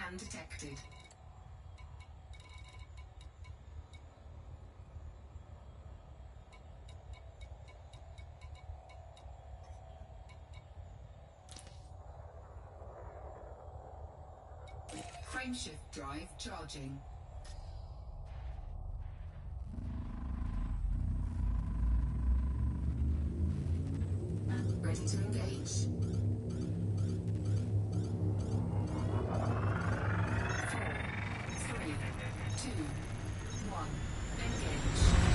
scan detected. Frameshift drive charging. Ready to engage. 4, 3, 2, 1, engage.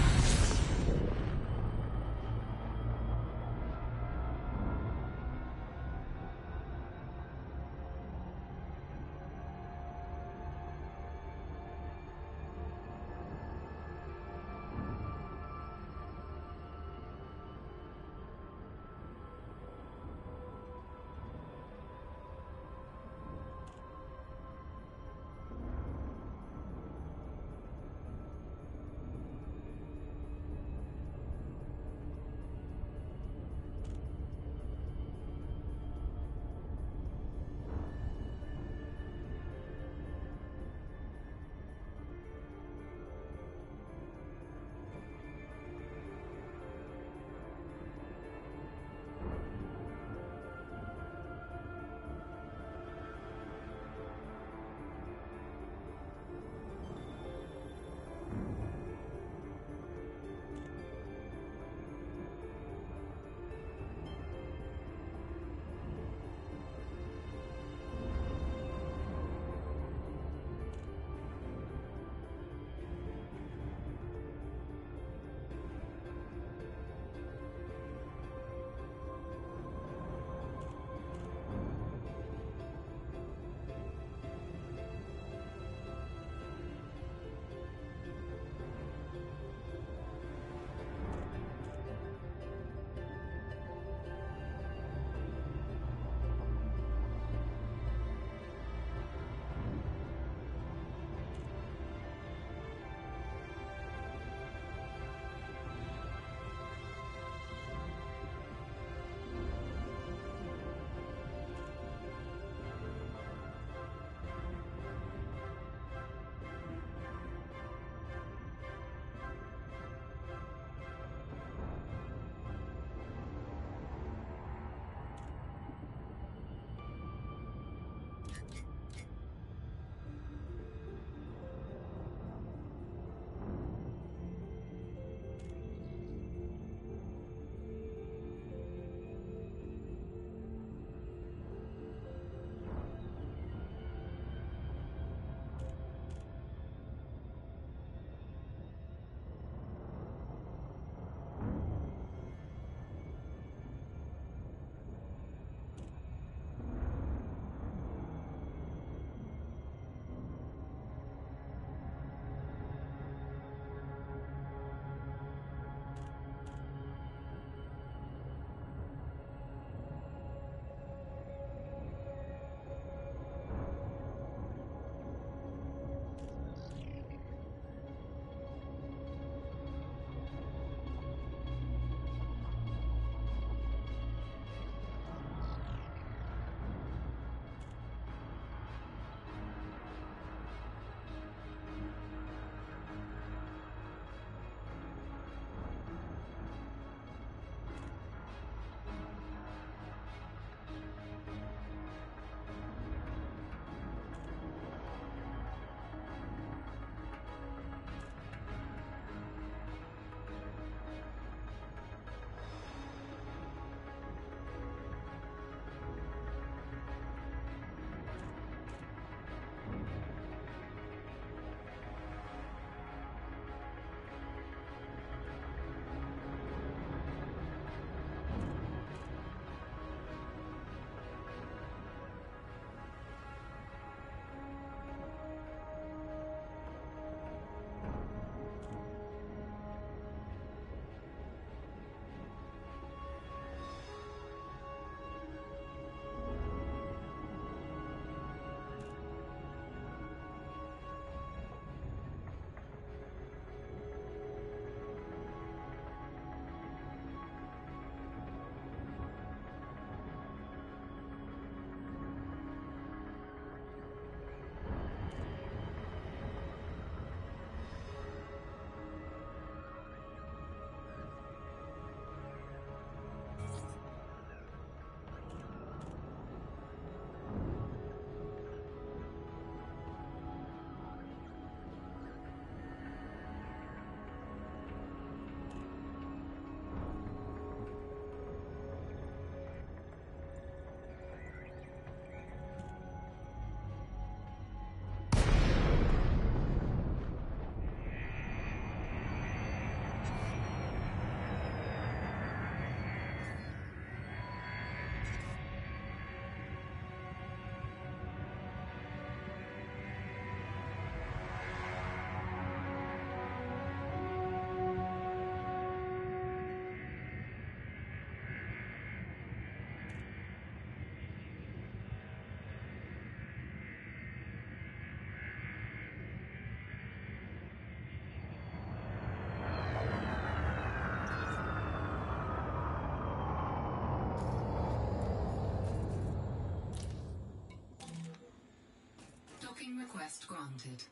Landing request granted.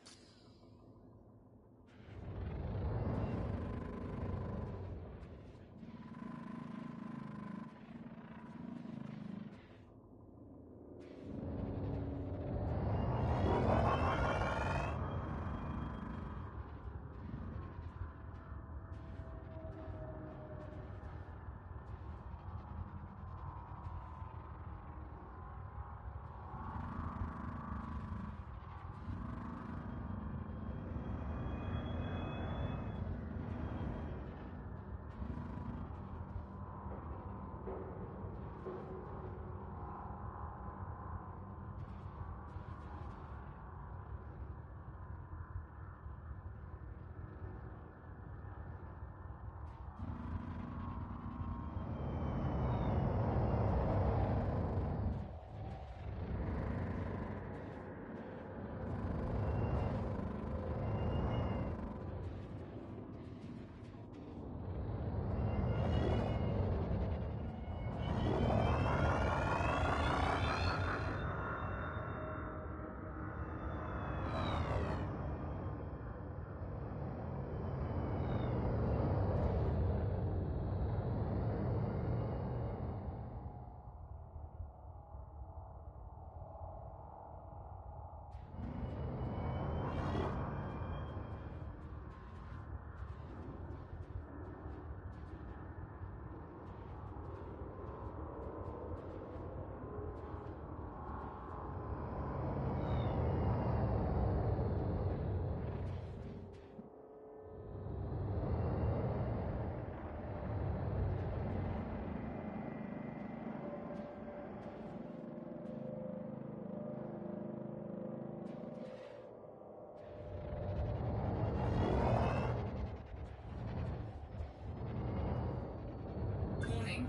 Warning,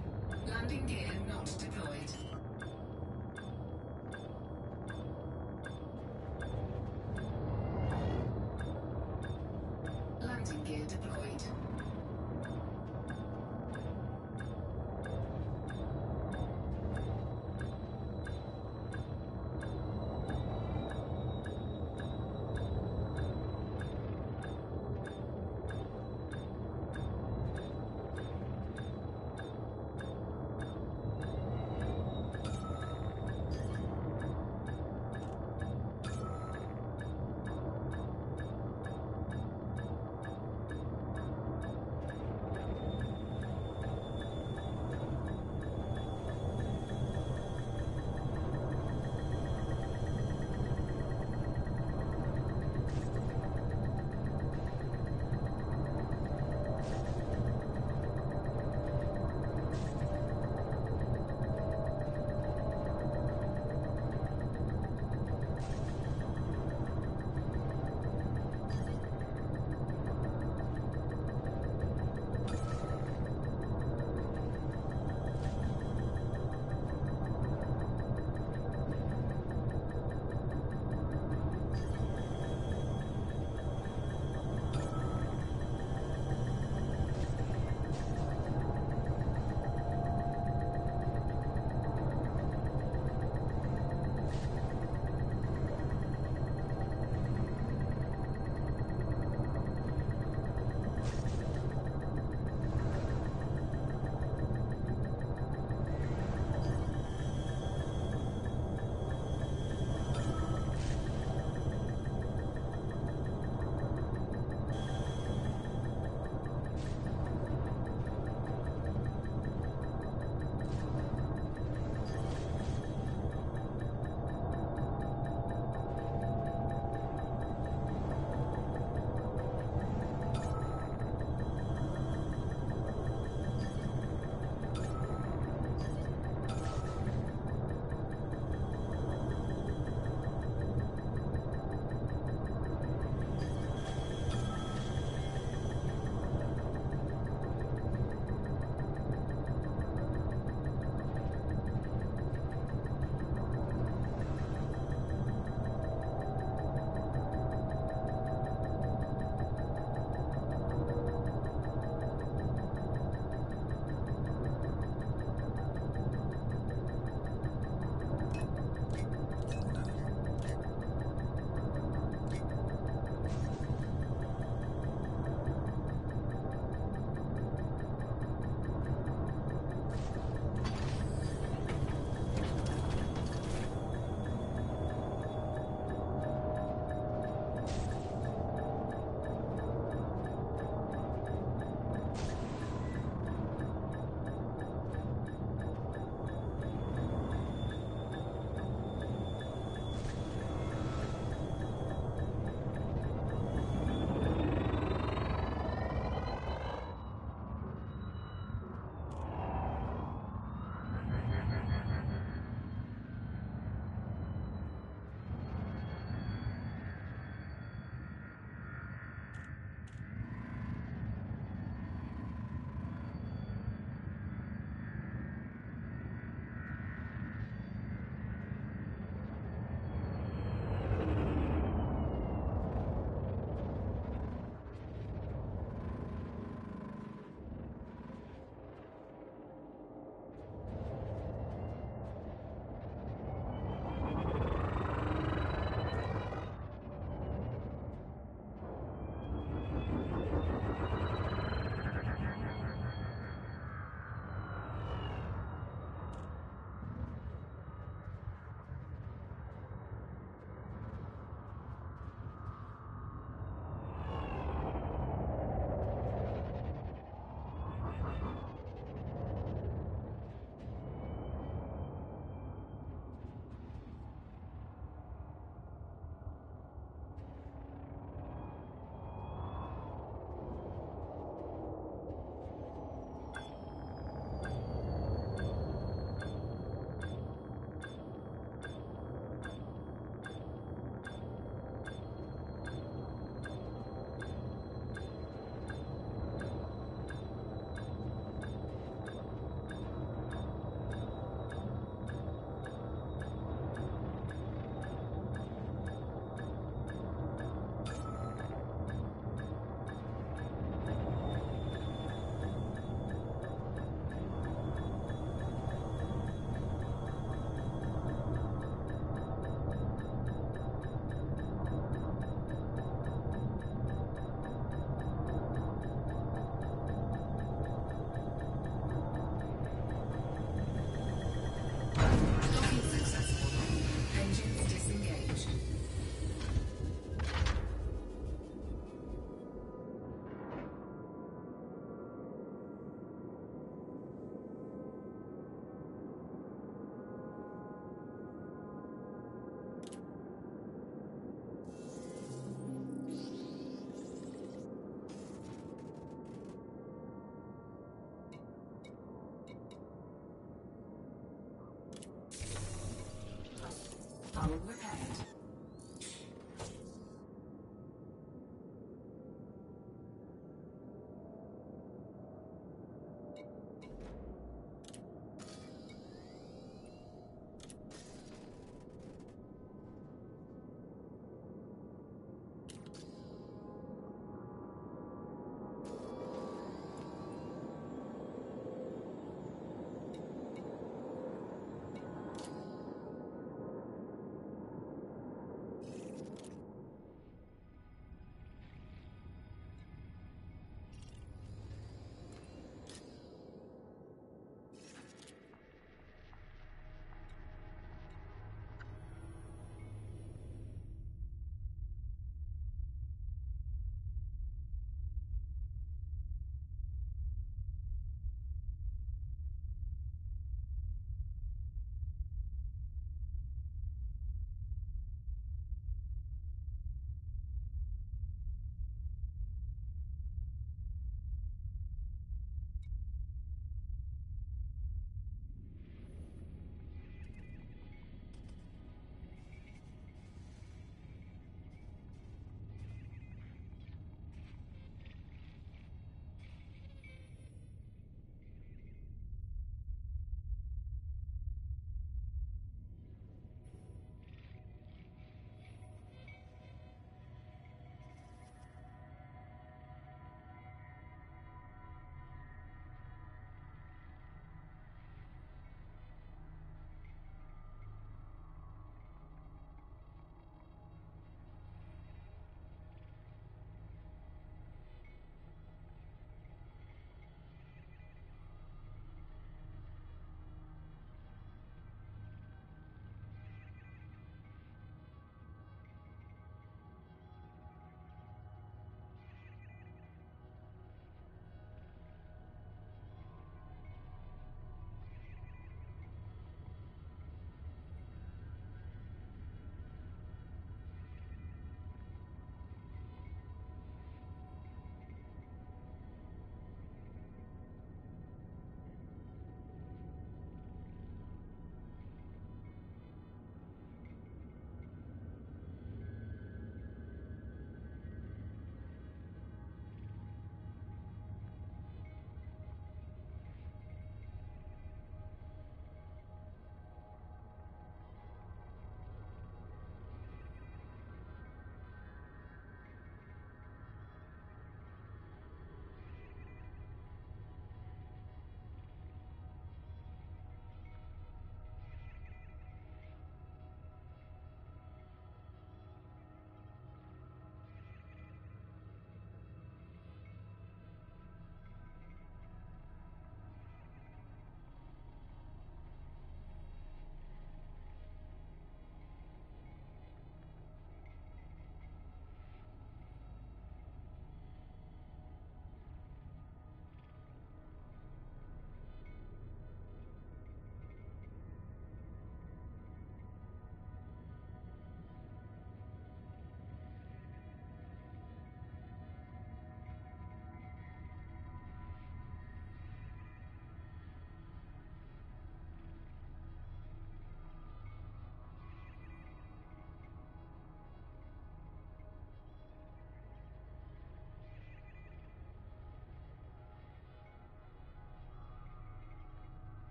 landing gear not deployed. Landing gear deployed.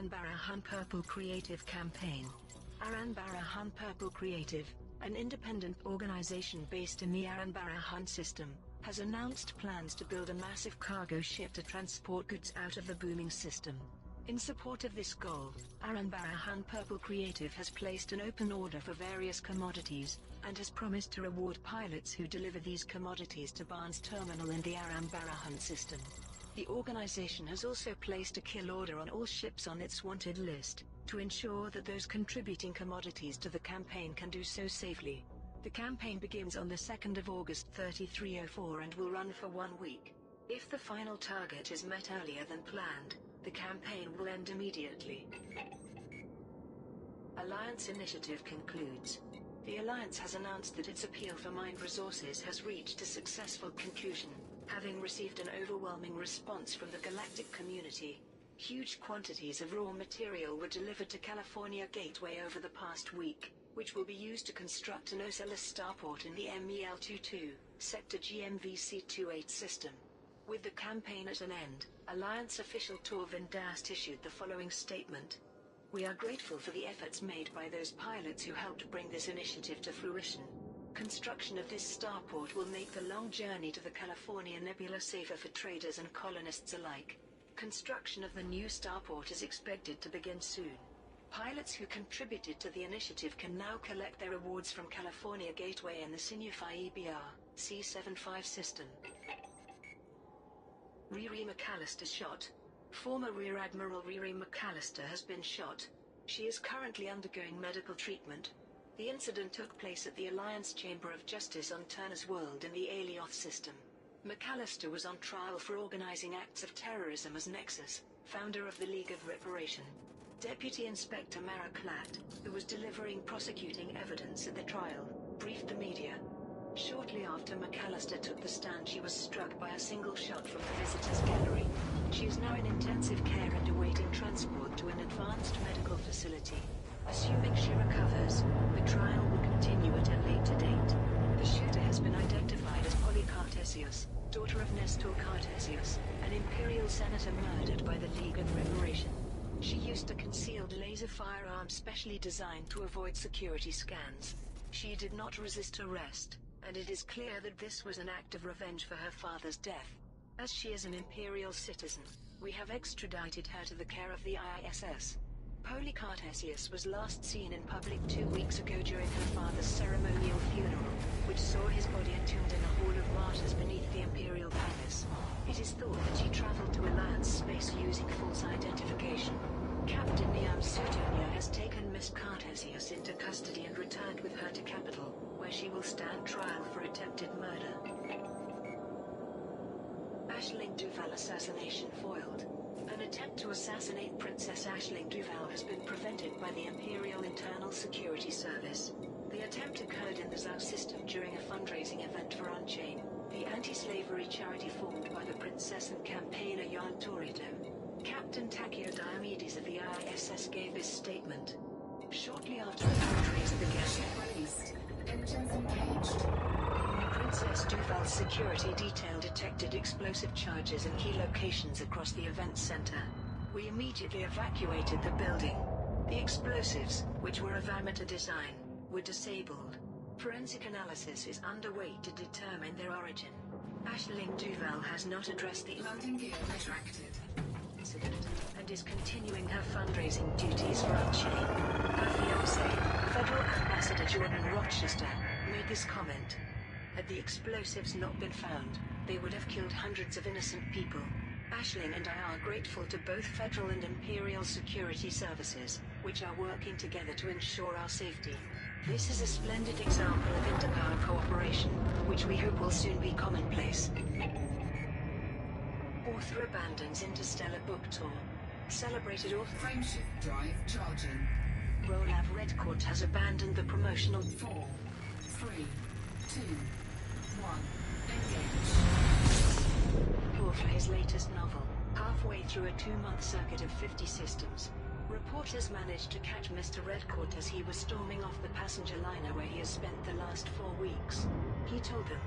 Aranbarahan Purple Creative Campaign. Aranbarahan Purple Creative, an independent organization based in the Aranbarahan system, has announced plans to build a massive cargo ship to transport goods out of the booming system. In support of this goal, Aranbarahan Purple Creative has placed an open order for various commodities, and has promised to reward pilots who deliver these commodities to Barnes Terminal in the Aranbarahan system. The organization has also placed a kill order on all ships on its wanted list, to ensure that those contributing commodities to the campaign can do so safely. The campaign begins on the 2nd of August 3304 and will run for 1 week. If the final target is met earlier than planned, the campaign will end immediately. Alliance Initiative concludes. The Alliance has announced that its appeal for mined resources has reached a successful conclusion, having received an overwhelming response from the galactic community. Huge quantities of raw material were delivered to California Gateway over the past week, which will be used to construct an Ocelis starport in the MEL-22, Sector GMVC-28 system. With the campaign at an end, Alliance official Torvin Dast issued the following statement. We are grateful for the efforts made by those pilots who helped bring this initiative to fruition. Construction of this starport will make the long journey to the California Nebula safer for traders and colonists alike. Construction of the new starport is expected to begin soon. Pilots who contributed to the initiative can now collect their rewards from California Gateway and the Sinufai EBR C-75 system. Riri McAllister shot. Former Rear Admiral Riri McAllister has been shot. She is currently undergoing medical treatment. The incident took place at the Alliance Chamber of Justice on Turner's World in the Alioth system. McAllister was on trial for organizing acts of terrorism as Nexus, founder of the League of Reparation. Deputy Inspector Mara Klatt, who was delivering prosecuting evidence at the trial, briefed the media. Shortly after McAllister took the stand, she was struck by a single shot from the visitors' gallery. She is now in intensive care and awaiting transport to an advanced medical facility. Assuming she recovers, the trial will continue at a later date. The shooter has been identified as Polly Cartesius, daughter of Nestor Cartesius, an Imperial senator murdered by the League of Reparation. She used a concealed laser firearm specially designed to avoid security scans. She did not resist arrest, and it is clear that this was an act of revenge for her father's death. As she is an Imperial citizen, we have extradited her to the care of the ISS. Polly Cartesius was last seen in public 2 weeks ago during her father's ceremonial funeral, which saw his body entombed in a hall of martyrs beneath the Imperial Palace. It is thought that she traveled to Alliance space using false identification. Captain Niam Sutunia has taken Miss Cartesius into custody and returned with her to Capital, where she will stand trial for attempted murder. Aisling Duval assassination foiled. An attempt to assassinate Princess Aisling Duval has been prevented by the Imperial Internal Security Service. The attempt occurred in the ZOW system during a fundraising event for Unchain, the anti-slavery charity formed by the princess and campaigner Jan Torito. Captain Takeo Diomedes of the ISS gave this statement. Shortly after the fundraiser began, Released. Engines engaged. Princess Duval's security detail detected explosive charges in key locations across the event center. We immediately evacuated the building. The explosives, which were of amateur design, were disabled. Forensic analysis is underway to determine their origin. Aisling Duval has not addressed the Landing gear retracted. incident, and is continuing her fundraising duties for Unchain. Her fiancé, Federal Ambassador Jordan Rochester, made this comment. Had the explosives not been found, they would have killed hundreds of innocent people. Aisling and I are grateful to both federal and imperial security services, which are working together to ensure our safety. This is a splendid example of interpower cooperation, which we hope will soon be commonplace. Author abandons interstellar book tour. Celebrated author Frameshift drive charging. Rolav Redcourt has abandoned the promotional 4, 3, 2, 1. Engage. tour for his latest novel, halfway through a 2-month circuit of 50 systems. Reporters managed to catch Mr. Redcourt as he was storming off the passenger liner where he has spent the last 4 weeks. He told them,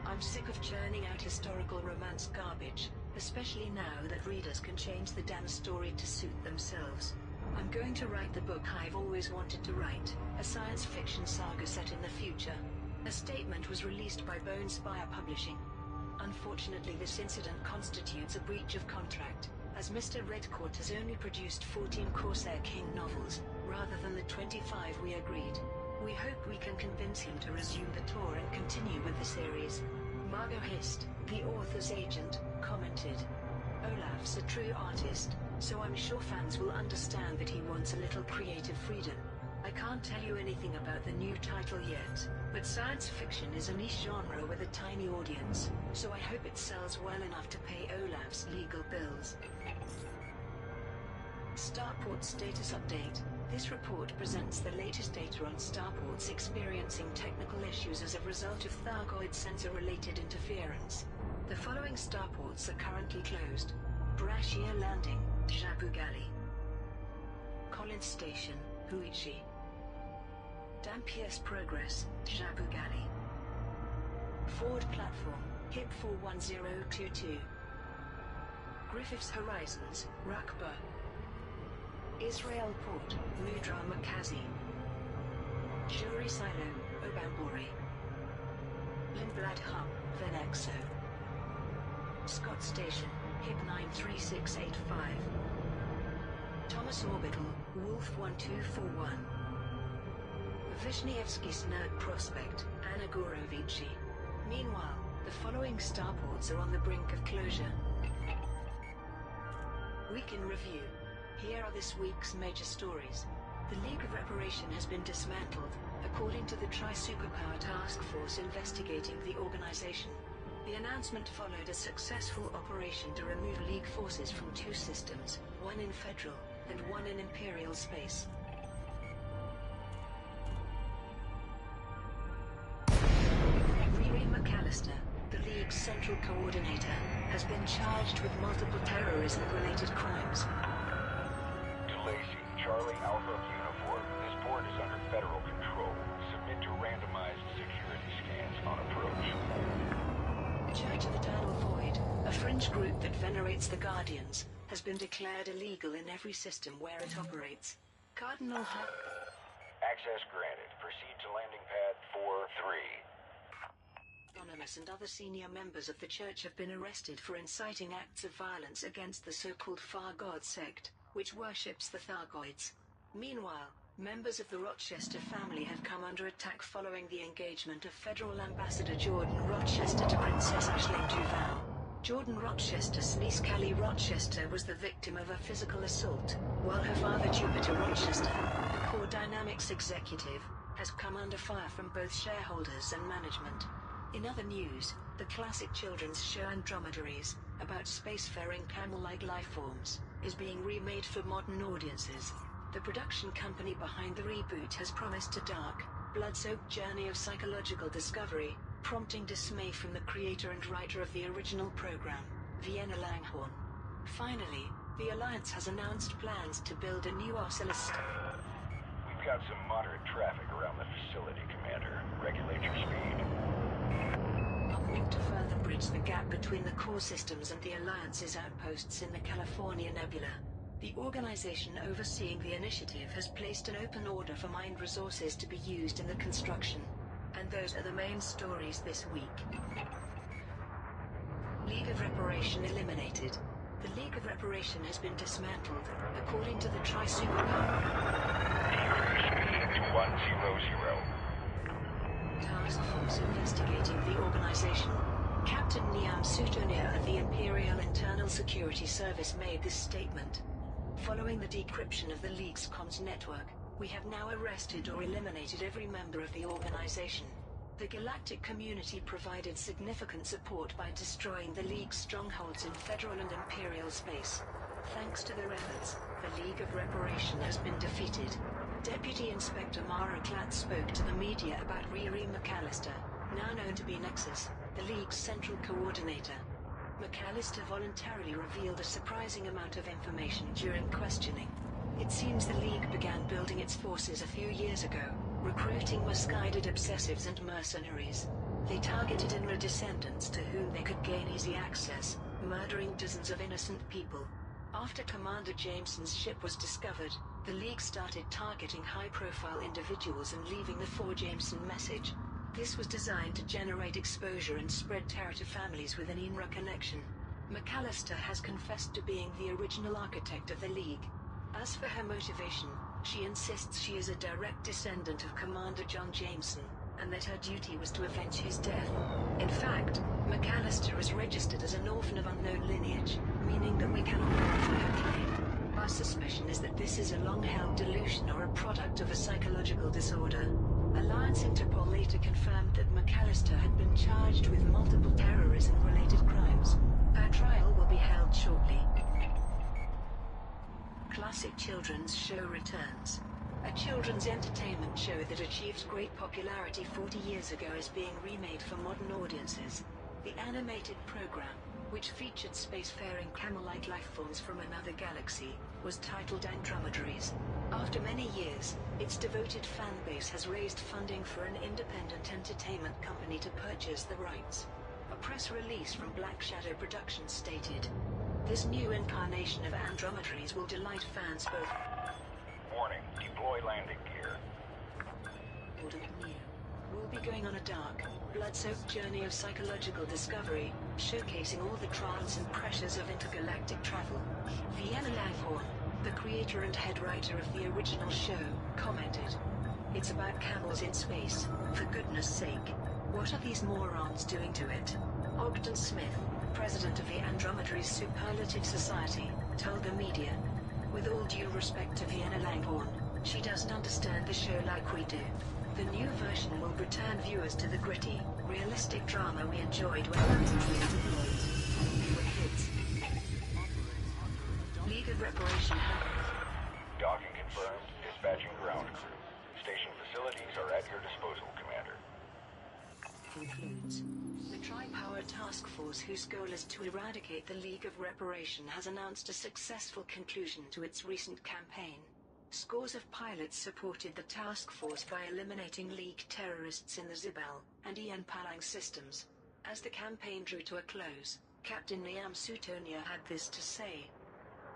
"I'm sick of churning out historical romance garbage. especially now that readers can change the damn story to suit themselves. I'm going to write the book I've always wanted to write, a science fiction saga set in the future. A statement was released by Bone Spire Publishing. Unfortunately, this incident constitutes a breach of contract, as Mr. Redcourt has only produced 14 Corsair King novels, rather than the 25 we agreed. We hope we can convince him to resume the tour and continue with the series. Margot Hist, the author's agent, commented. Olaf's a true artist, so I'm sure fans will understand that he wants a little creative freedom. I can't tell you anything about the new title yet, but science fiction is a niche genre with a tiny audience, so I hope it sells well enough to pay Olaf's legal bills. Starport Status Update. This report presents the latest data on starports experiencing technical issues as a result of Thargoid sensor-related interference. The following starports are currently closed. Brashear Landing, Jabugali. Collins Station, Huichi. Dampier's Progress, Jabugali. Ford Platform, HIP 41022. Griffiths Horizons, Rakba. Israel Port, Mudra Makazi. Jury Silo, Obambori. Lindblad Hub, Venexo. Scott Station, HIP 93685. Thomas Orbital, Wolf 1241. Vishnievsky Snerd Prospect, Anagorovici. Meanwhile, the following starports are on the brink of closure. Week in Review. Here are this week's major stories. The League of Reparation has been dismantled, according to the Tri-Superpower Task Force investigating the organization. The announcement followed a successful operation to remove League forces from 2 systems, one in Federal, and one in Imperial space. Riri McAllister, the League's central coordinator, has been charged with multiple terrorism-related crimes. Charlie Alpha Uniform, this port is under federal control. Submit to randomized security scans on approach. Church of Eternal Void, a fringe group that venerates the Guardians, has been declared illegal in every system where it operates. Cardinal Huck. Access granted. Proceed to landing pad 4-3. Anonymous and other senior members of the church have been arrested for inciting acts of violence against the so-called Far God sect, which worships the Thargoids. Meanwhile, members of the Rochester family have come under attack following the engagement of Federal Ambassador Jordan Rochester to Princess Aisling Duval. Jordan Rochester's niece Callie Rochester was the victim of a physical assault, while her father Jupiter Rochester, the Core Dynamics executive, has come under fire from both shareholders and management. In other news, the classic children's show Andromedaries, about spacefaring camel-like lifeforms, is being remade for modern audiences. The production company behind the reboot has promised a dark, blood-soaked journey of psychological discovery, prompting dismay from the creator and writer of the original program, Vienna Langhorn. Finally, the Alliance has announced plans to build a new oscilloscope. We've got some moderate traffic around the facility, Commander. Regulate your speed. To further bridge the gap between the core systems and the Alliance's outposts in the California Nebula, the organization overseeing the initiative has placed an open order for mined resources to be used in the construction. And those are the main stories this week. League of Reparation eliminated. The League of Reparation has been dismantled, according to the Tri-Superpower. Speed 100. Task Force investigating the organization. Captain Niam Sutonir of the Imperial Internal Security Service made this statement. Following the decryption of the League's comms network, we have now arrested or eliminated every member of the organization. The galactic community provided significant support by destroying the League's strongholds in Federal and Imperial space. Thanks to their efforts, the League of Reparation has been defeated. Deputy Inspector Mara Klatt spoke to the media about Riri McAllister, now known to be Nexus, the League's central coordinator. McAllister voluntarily revealed a surprising amount of information during questioning. It seems the League began building its forces a few years ago, recruiting misguided obsessives and mercenaries. They targeted INRA descendants to whom they could gain easy access, murdering dozens of innocent people. After Commander Jameson's ship was discovered, the League started targeting high-profile individuals and leaving the For Jameson message. This was designed to generate exposure and spread terror to families with an INRA connection. McAllister has confessed to being the original architect of the League. As for her motivation, she insists she is a direct descendant of Commander John Jameson, and that her duty was to avenge his death. In fact, McAllister is registered as an orphan of unknown lineage, meaning that we cannot verify her claim. Our suspicion is that this is a long-held delusion or a product of a psychological disorder. Alliance Interpol later confirmed that McAllister had been charged with multiple terrorism-related crimes. Her trial will be held shortly. Classic children's show returns. A children's entertainment show that achieved great popularity 40 years ago is being remade for modern audiences. The animated program, which featured spacefaring camel-like lifeforms from another galaxy, was titled Andromedaries. After many years, its devoted fan base has raised funding for an independent entertainment company to purchase the rights. A press release from Black Shadow Productions stated, "This new incarnation of Andromedaries will delight fans both." Warning, deploy landing gear. We'll be going on a dark, blood-soaked journey of psychological discovery, showcasing all the trials and pressures of intergalactic travel. Vienna Langhorn, the creator and head writer of the original show, commented, "It's about camels in space, for goodness sake. What are these morons doing to it?" Ogden Smith, president of the Andromedaries Superlative Society, told the media, "With all due respect to Vienna Langhorn, she doesn't understand the show like we do. The new version will return viewers to the gritty, realistic drama we enjoyed when we were kids." League of Reparation. Docking confirmed. Dispatching ground crew. Station facilities are at your disposal, Commander. Concludes. The Tri-Power Task Force, whose goal is to eradicate the League of Reparation, has announced a successful conclusion to its recent campaign. Scores of pilots supported the task force by eliminating League terrorists in the Zibel and Ian Palang systems. As the campaign drew to a close, Captain Niam Sutonia had this to say.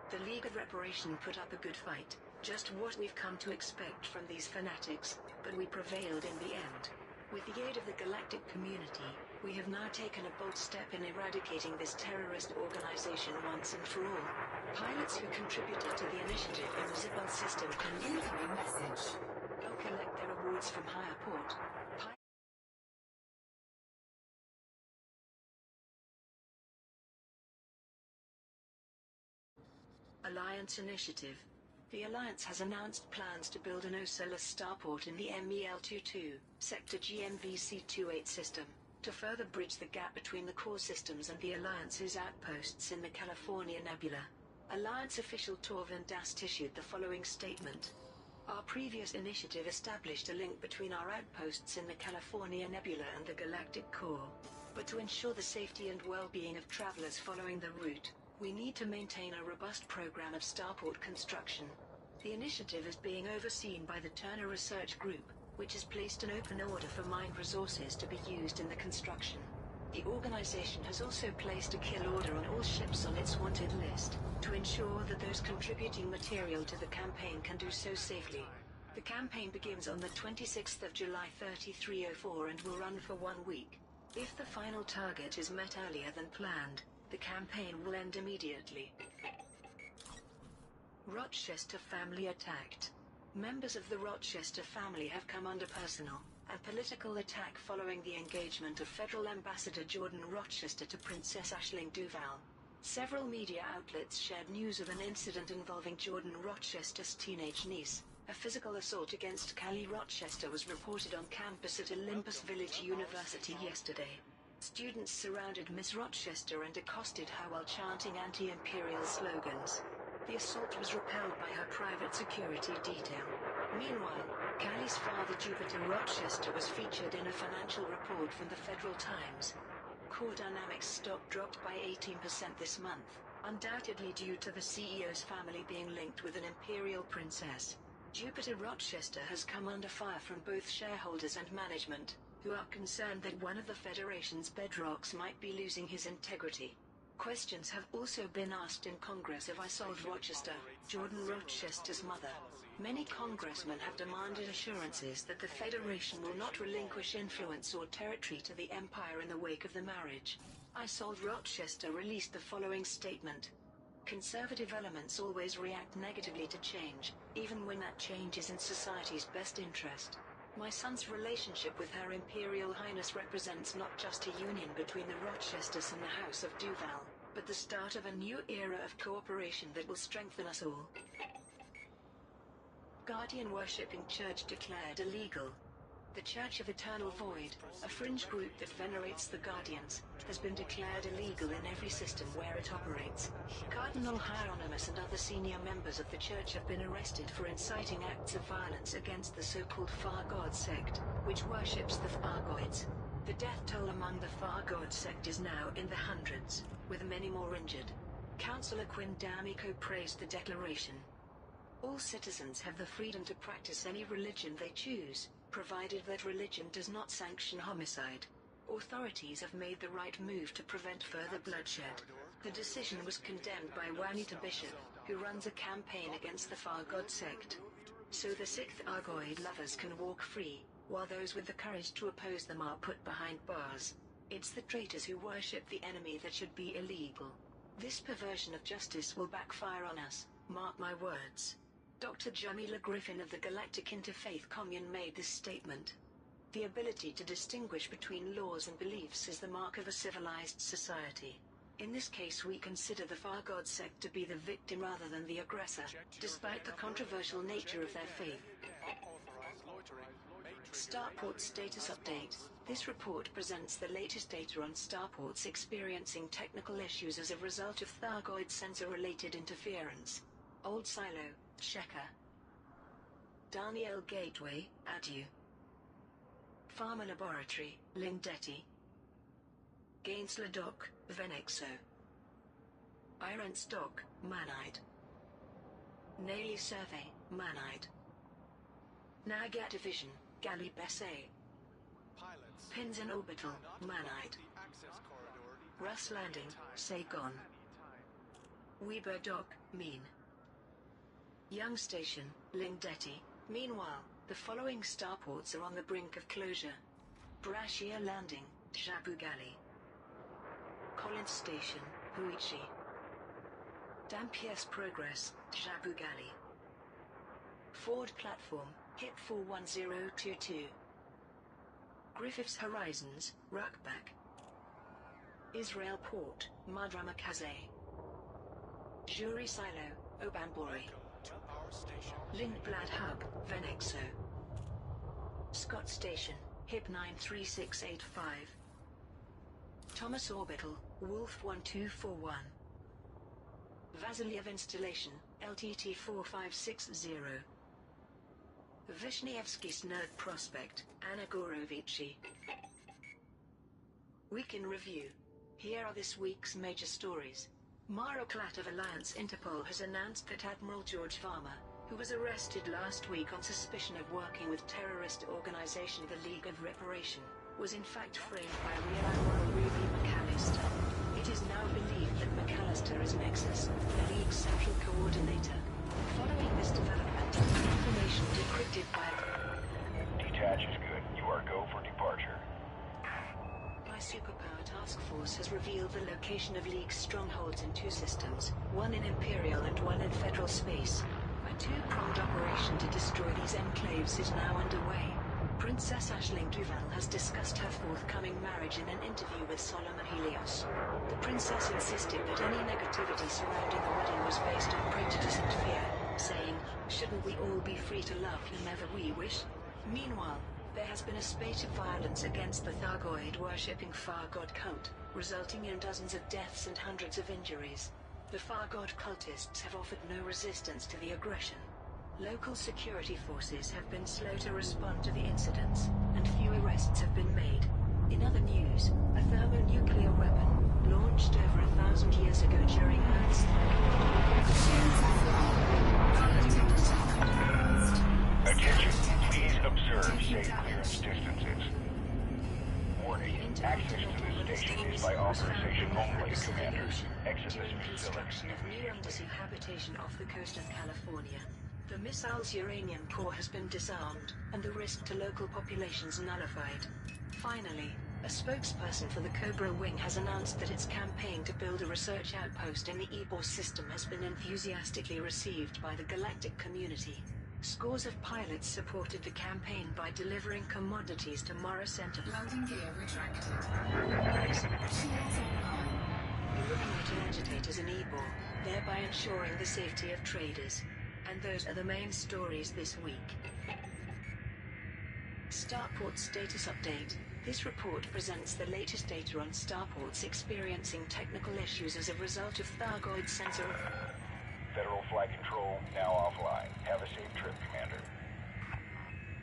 "The League of Reparation put up a good fight, just what we've come to expect from these fanatics, but we prevailed in the end. With the aid of the galactic community, we have now taken a bold step in eradicating this terrorist organization once and for all. Pilots who contributed to the initiative in the Zibel system can Incoming message. go collect their awards from Higher Port." Alliance Initiative. The Alliance has announced plans to build an Ocellus starport in the MEL-22, Sector GMVC-28 system, to further bridge the gap between the core systems and the Alliance's outposts in the California Nebula. Alliance official Torvin Dast issued the following statement. "Our previous initiative established a link between our outposts in the California Nebula and the galactic core. But to ensure the safety and well-being of travelers following the route, we need to maintain a robust program of starport construction. The initiative is being overseen by the Turner Research Group, which has placed an open order for mined resources to be used in the construction. The organization has also placed a kill order on all ships on its wanted list, to ensure that those contributing material to the campaign can do so safely. The campaign begins on the 26th of July 3304 and will run for 1 week. If the final target is met earlier than planned, the campaign will end immediately." Rochester family attacked. Members of the Rochester family have come under personal and political attack following the engagement of Federal Ambassador Jordan Rochester to Princess Aisling Duval. Several media outlets shared news of an incident involving Jordan Rochester's teenage niece. A physical assault against Callie Rochester was reported on campus at Olympus Village University yesterday. Students surrounded Miss Rochester and accosted her while chanting anti-imperial slogans. The assault was repelled by her private security detail. Meanwhile, Callie's father Jupiter Rochester was featured in a financial report from the Federal Times. Core Dynamics stock dropped by 18% this month, undoubtedly due to the CEO's family being linked with an imperial princess. Jupiter Rochester has come under fire from both shareholders and management, who are concerned that one of the Federation's bedrocks might be losing his integrity. Questions have also been asked in Congress of Isolde Rochester, Jordan Rochester's mother. Many congressmen have demanded assurances that the Federation will not relinquish influence or territory to the Empire in the wake of the marriage. Isolde Rochester released the following statement. Conservative elements always react negatively to change, even when that change is in society's best interest. My son's relationship with Her Imperial Highness represents not just a union between the Rochesters and the House of Duval, but the start of a new era of cooperation that will strengthen us all. Guardian worshipping church declared illegal. The Church of Eternal Void, a fringe group that venerates the Guardians, has been declared illegal in every system where it operates. Cardinal Hieronymus and other senior members of the Church have been arrested for inciting acts of violence against the so-called Far God sect, which worships the Thargoids. The death toll among the Far God sect is now in the hundreds, with many more injured. Councillor Quinn D'Amico praised the declaration. All citizens have the freedom to practice any religion they choose, provided that religion does not sanction homicide. Authorities have made the right move to prevent further bloodshed. The decision was condemned by Juanita Bishop, who runs a campaign against the Far God sect. So the sixth Argoid lovers can walk free, while those with the courage to oppose them are put behind bars. It's the traitors who worship the enemy that should be illegal. This perversion of justice will backfire on us, mark my words. Dr. Jamila Griffin of the Galactic Interfaith Commune made this statement. The ability to distinguish between laws and beliefs is the mark of a civilized society. In this case we consider the Far God sect to be the victim rather than the aggressor, despite the controversial nature of their faith. Starport Status Update. This report presents the latest data on starports experiencing technical issues as a result of Thargoid sensor-related interference. Old Silo, Sheka. Daniel Gateway, Adieu. Pharma Laboratory, Lindetti. Gainsler Dock, Venexo. Iron Stock, Manide. Naily Survey, Manide. Nagat Division, Galley Bessay. Pins in Orbital, Manide. Russ Landing, Saigon. Weber Dock, Mean. Young Station, Lindetti. Meanwhile, the following starports are on the brink of closure. Brashier Landing, Jabugali. Collins Station, Huichi. Dampier's Progress, Jabugali. Ford Platform, HIP 41022. Griffiths Horizons, Ruckback. Israel Port, Madramakaze. Jury Silo, Obambori. Lindblad Hub, Venexo. Scott Station, HIP 93685. Thomas Orbital, Wolf 1241. Vasiliev Installation, LTT 4560. Vishnievsky's Nerd Prospect, Anagorovici. Week in Review. Here are this week's major stories. Mara Klatt of Alliance Interpol has announced that Admiral George Farmer, who was arrested last week on suspicion of working with terrorist organization the League of Reparation, was in fact framed by Rear Admiral Ruby McAllister. It is now believed that McAllister is Nexus, the League's central coordinator. Following this development, information decrypted by... Detach is good. You are go for departure. My superpower task force has revealed the location of League's strongholds in two systems, one in Imperial and one in Federal space. A two-pronged operation to destroy these enclaves is now underway. Princess Aisling Duval has discussed her forthcoming marriage in an interview with Solomon Helios. The princess insisted that any negativity surrounding the wedding was based on prejudice and fear, saying, "Shouldn't we all be free to love whomever we wish?" Meanwhile, there has been a spate of violence against the Thargoid-worshipping Far God cult, resulting in dozens of deaths and hundreds of injuries. The Far God cultists have offered no resistance to the aggression. Local security forces have been slow to respond to the incidents, and few arrests have been made. In other news, a thermonuclear weapon, launched over 1,000 years ago during Earth's... Attention, please observe safe clearance distances. Warning, access to this Deportation is by missile was found authorization beneath the only, Pacific Commander. Ocean Exit this during facility. construction of new undersea habitation off the coast of California. The missile's uranium core has been disarmed, and the risk to local populations nullified. Finally, a spokesperson for the Cobra Wing has announced that its campaign to build a research outpost in the Ebor system has been enthusiastically received by the galactic community. Scores of pilots supported the campaign by delivering commodities to Morris Enterprise. Landing gear retracted. Eliminating Shields online. agitators in Ebor, thereby ensuring the safety of traders. And those are the main stories this week. Starport status update. This report presents the latest data on starports experiencing technical issues as a result of Thargoid sensor. Federal flight control now offline. Have a safe trip, Commander.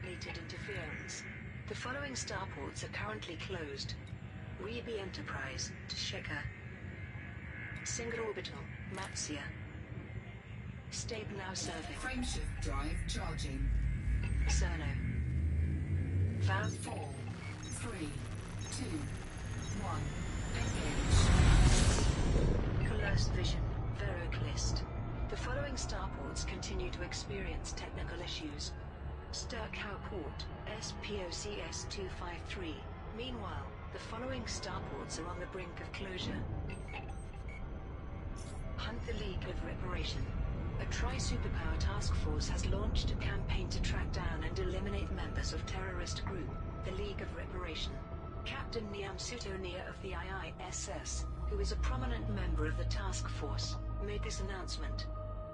Related interference. The following starports are currently closed. Rebe Enterprise, Tasheka. Single Orbital, Matsia. State now serving. Frameshift drive charging. Cerno. Valve 4, 3, 2, 1. Engage. Coerced Vision, Veroclist. The following starports continue to experience technical issues. Sturcow Port, SPOCS 253. Meanwhile, the following starports are on the brink of closure. Hunt the League of Reparation. A tri-superpower task force has launched a campaign to track down and eliminate members of terrorist group, the League of Reparation. Captain Niam Sutonia of the IISS, who is a prominent member of the task force, made this announcement.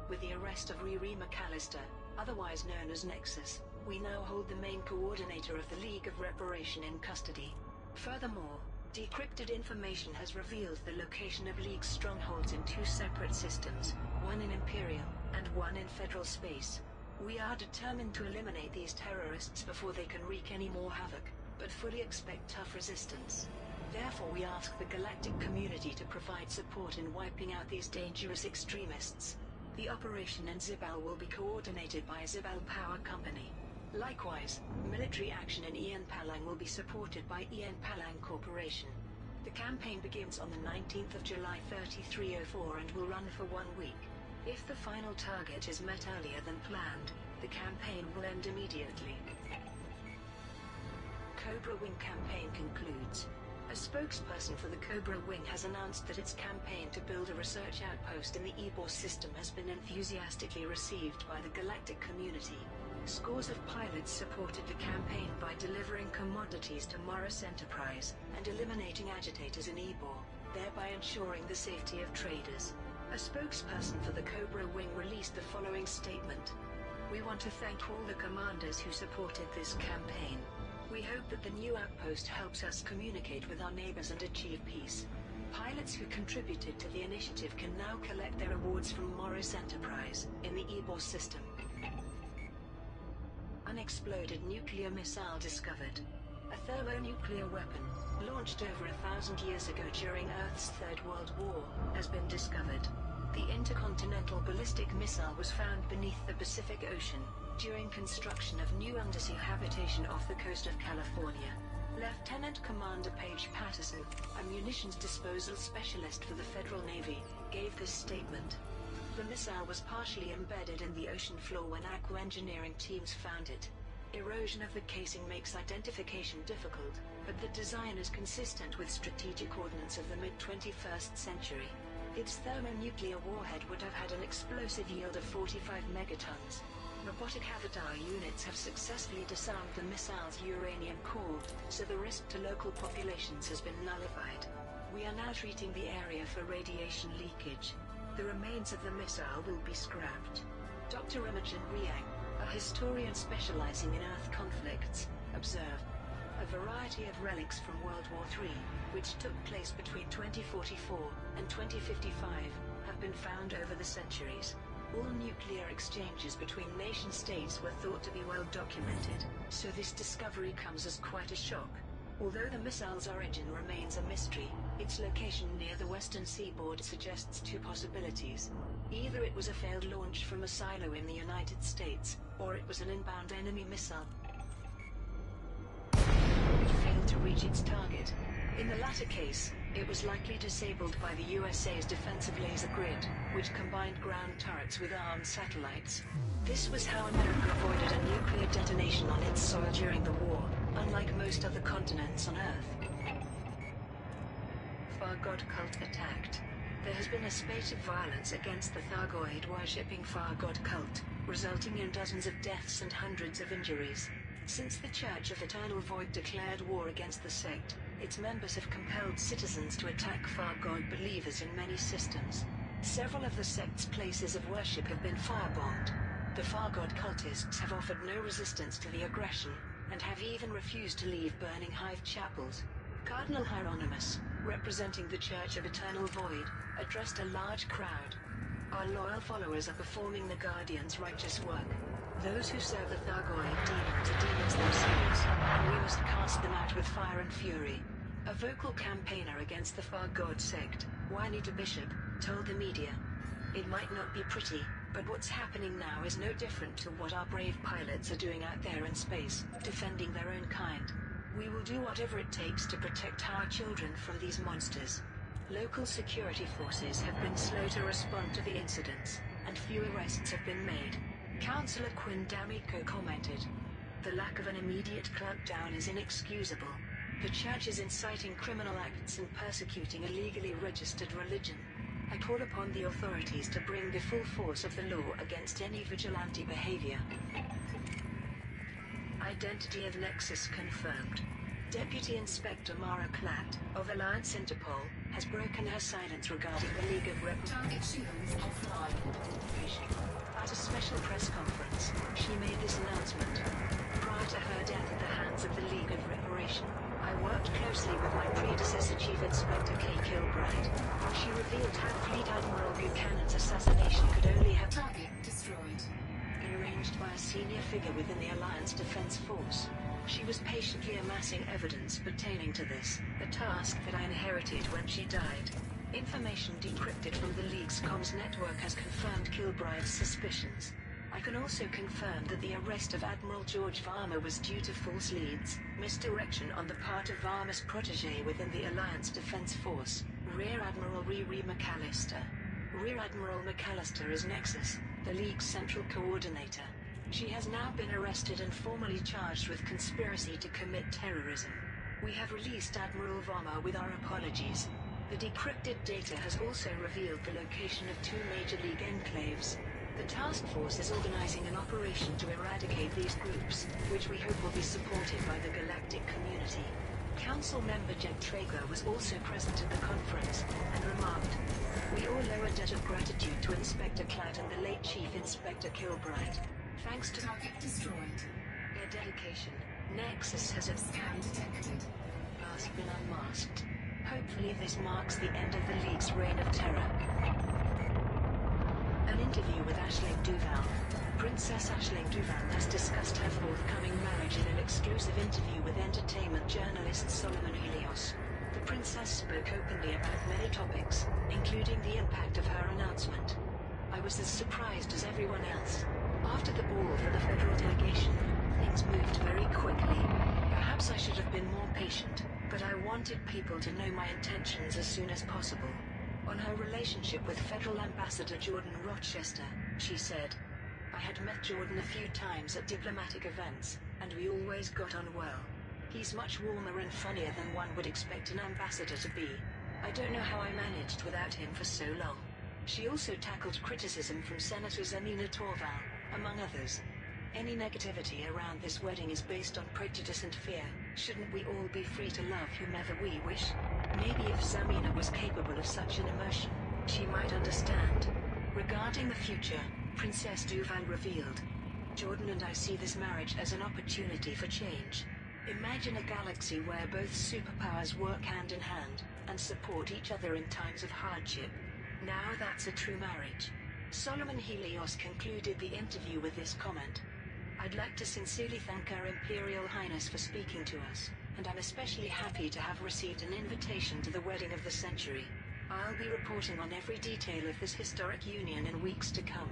With the arrest of Riri McAllister, otherwise known as Nexus, we now hold the main coordinator of the League of Reparation in custody. Furthermore, decrypted information has revealed the location of League strongholds in two separate systems, one in Imperial, and one in Federal space. We are determined to eliminate these terrorists before they can wreak any more havoc, but fully expect tough resistance. Therefore we ask the galactic community to provide support in wiping out these dangerous extremists. The operation in Zibal will be coordinated by Zibal Power Company. Likewise, military action in Ian Palang will be supported by Ian Palang Corporation. The campaign begins on the 19th of July 3304 and will run for 1 week. If the final target is met earlier than planned, the campaign will end immediately. Cobra Wing campaign concludes. A spokesperson for the Cobra Wing has announced that its campaign to build a research outpost in the Ebor system has been enthusiastically received by the galactic community. Scores of pilots supported the campaign by delivering commodities to Morris Enterprise and eliminating agitators in Ebor, thereby ensuring the safety of traders. A spokesperson for the Cobra Wing released the following statement. We want to thank all the commanders who supported this campaign. We hope that the new outpost helps us communicate with our neighbors and achieve peace. Pilots who contributed to the initiative can now collect their awards from Morris Enterprise in the Ebor system. Unexploded nuclear missile discovered. A thermonuclear weapon, launched over 1,000 years ago during Earth's Third World War, has been discovered. The intercontinental ballistic missile was found beneath the Pacific Ocean during construction of new undersea habitation off the coast of California. Lieutenant Commander Paige Patterson, a munitions disposal specialist for the Federal Navy, gave this statement. The missile was partially embedded in the ocean floor when aqua engineering teams found it. Erosion of the casing makes identification difficult, but the design is consistent with strategic ordnance of the mid-21st century. Its thermonuclear warhead would have had an explosive yield of 45 megatons. Robotic avatar units have successfully disarmed the missile's uranium core, so the risk to local populations has been nullified. We are now treating the area for radiation leakage. The remains of the missile will be scrapped. Dr. Imogen Riang, a historian specializing in Earth conflicts, observed, a variety of relics from World War III, which took place between 2044 and 2055, have been found over the centuries. All nuclear exchanges between nation-states were thought to be well documented, so this discovery comes as quite a shock. Although the missile's origin remains a mystery, its location near the western seaboard suggests two possibilities. Either it was a failed launch from a silo in the United States, or it was an inbound enemy missile. It failed to reach its target. In the latter case, it was likely disabled by the USA's defensive laser grid, which combined ground turrets with armed satellites. This was how America avoided a nuclear detonation on its soil during the war, unlike most other continents on Earth. Thargoid cult attacked. There has been a spate of violence against the Thargoid-worshipping Thargoid cult, resulting in dozens of deaths and hundreds of injuries. Since the Church of Eternal Void declared war against the sect, its members have compelled citizens to attack Thargoid believers in many systems. Several of the sect's places of worship have been firebombed. The Thargoid cultists have offered no resistance to the aggression, and have even refused to leave burning hive chapels. Cardinal Hieronymus, representing the Church of Eternal Void, addressed a large crowd. Our loyal followers are performing the Guardian's righteous work. Those who serve the Thargoid demons are demons themselves, and we must cast them out with fire and fury. A vocal campaigner against the Thargoid sect, Juanita Bishop, told the media, "It might not be pretty, but what's happening now is no different to what our brave pilots are doing out there in space, defending their own kind. We will do whatever it takes to protect our children from these monsters." Local security forces have been slow to respond to the incidents, and few arrests have been made. Councillor Quinn D'Amico commented, "The lack of an immediate clampdown is inexcusable. The Church is inciting criminal acts and persecuting a legally registered religion. I call upon the authorities to bring the full force of the law against any vigilante behavior." Identity of Nexus confirmed. Deputy Inspector Mara Klatt, of Alliance Interpol, has broken her silence regarding the League of Target shields offline. At a special press conference, she made this announcement. Prior to her death at the hands of the League of Reparation, I worked closely with my predecessor Chief Inspector Kay Kilbride. She revealed how Fleet Admiral Buchanan's assassination could only have Target destroyed. been arranged by a senior figure within the Alliance Defense Force. She was patiently amassing evidence pertaining to this, a task that I inherited when she died. Information decrypted from the League's comms network has confirmed Kilbride's suspicions. I can also confirm that the arrest of Admiral George Varma was due to false leads, misdirection on the part of Varma's protégé within the Alliance Defense Force, Rear Admiral Riri McAllister. Rear Admiral McAllister is Nexus, the League's central coordinator. She has now been arrested and formally charged with conspiracy to commit terrorism. We have released Admiral Varma with our apologies. The decrypted data has also revealed the location of 2 major League enclaves. The task force is organizing an operation to eradicate these groups, which we hope will be supported by the galactic community. Council member Jed Traeger was also present at the conference, and remarked, "We all owe a debt of gratitude to Inspector Klatt and the late Chief Inspector Kilbride. Thanks to Target destroyed. their dedication, Nexus has Scan detected. been unmasked. Hopefully this marks the end of the League's reign of terror." An interview with Aisling Duval. Princess Aisling Duval has discussed her forthcoming marriage in an exclusive interview with entertainment journalist Solomon Helios. The princess spoke openly about many topics, including the impact of her announcement. "I was as surprised as everyone else. After the ball for the federal delegation, things moved very quickly. Perhaps I should have been more patient, but I wanted people to know my intentions as soon as possible." On her relationship with Federal Ambassador Jordan Rochester, she said, "I had met Jordan a few times at diplomatic events, and we always got on well. He's much warmer and funnier than one would expect an ambassador to be. I don't know how I managed without him for so long." She also tackled criticism from Senators Amina Torval, among others. "Any negativity around this wedding is based on prejudice and fear. Shouldn't we all be free to love whomever we wish? Maybe if Zamina was capable of such an emotion, she might understand." Regarding the future, Princess Duval revealed, "Jordan and I see this marriage as an opportunity for change. Imagine a galaxy where both superpowers work hand in hand, and support each other in times of hardship. Now that's a true marriage." Solomon Helios concluded the interview with this comment, "I'd like to sincerely thank Her Imperial Highness for speaking to us, and I'm especially happy to have received an invitation to the wedding of the century. I'll be reporting on every detail of this historic union in weeks to come."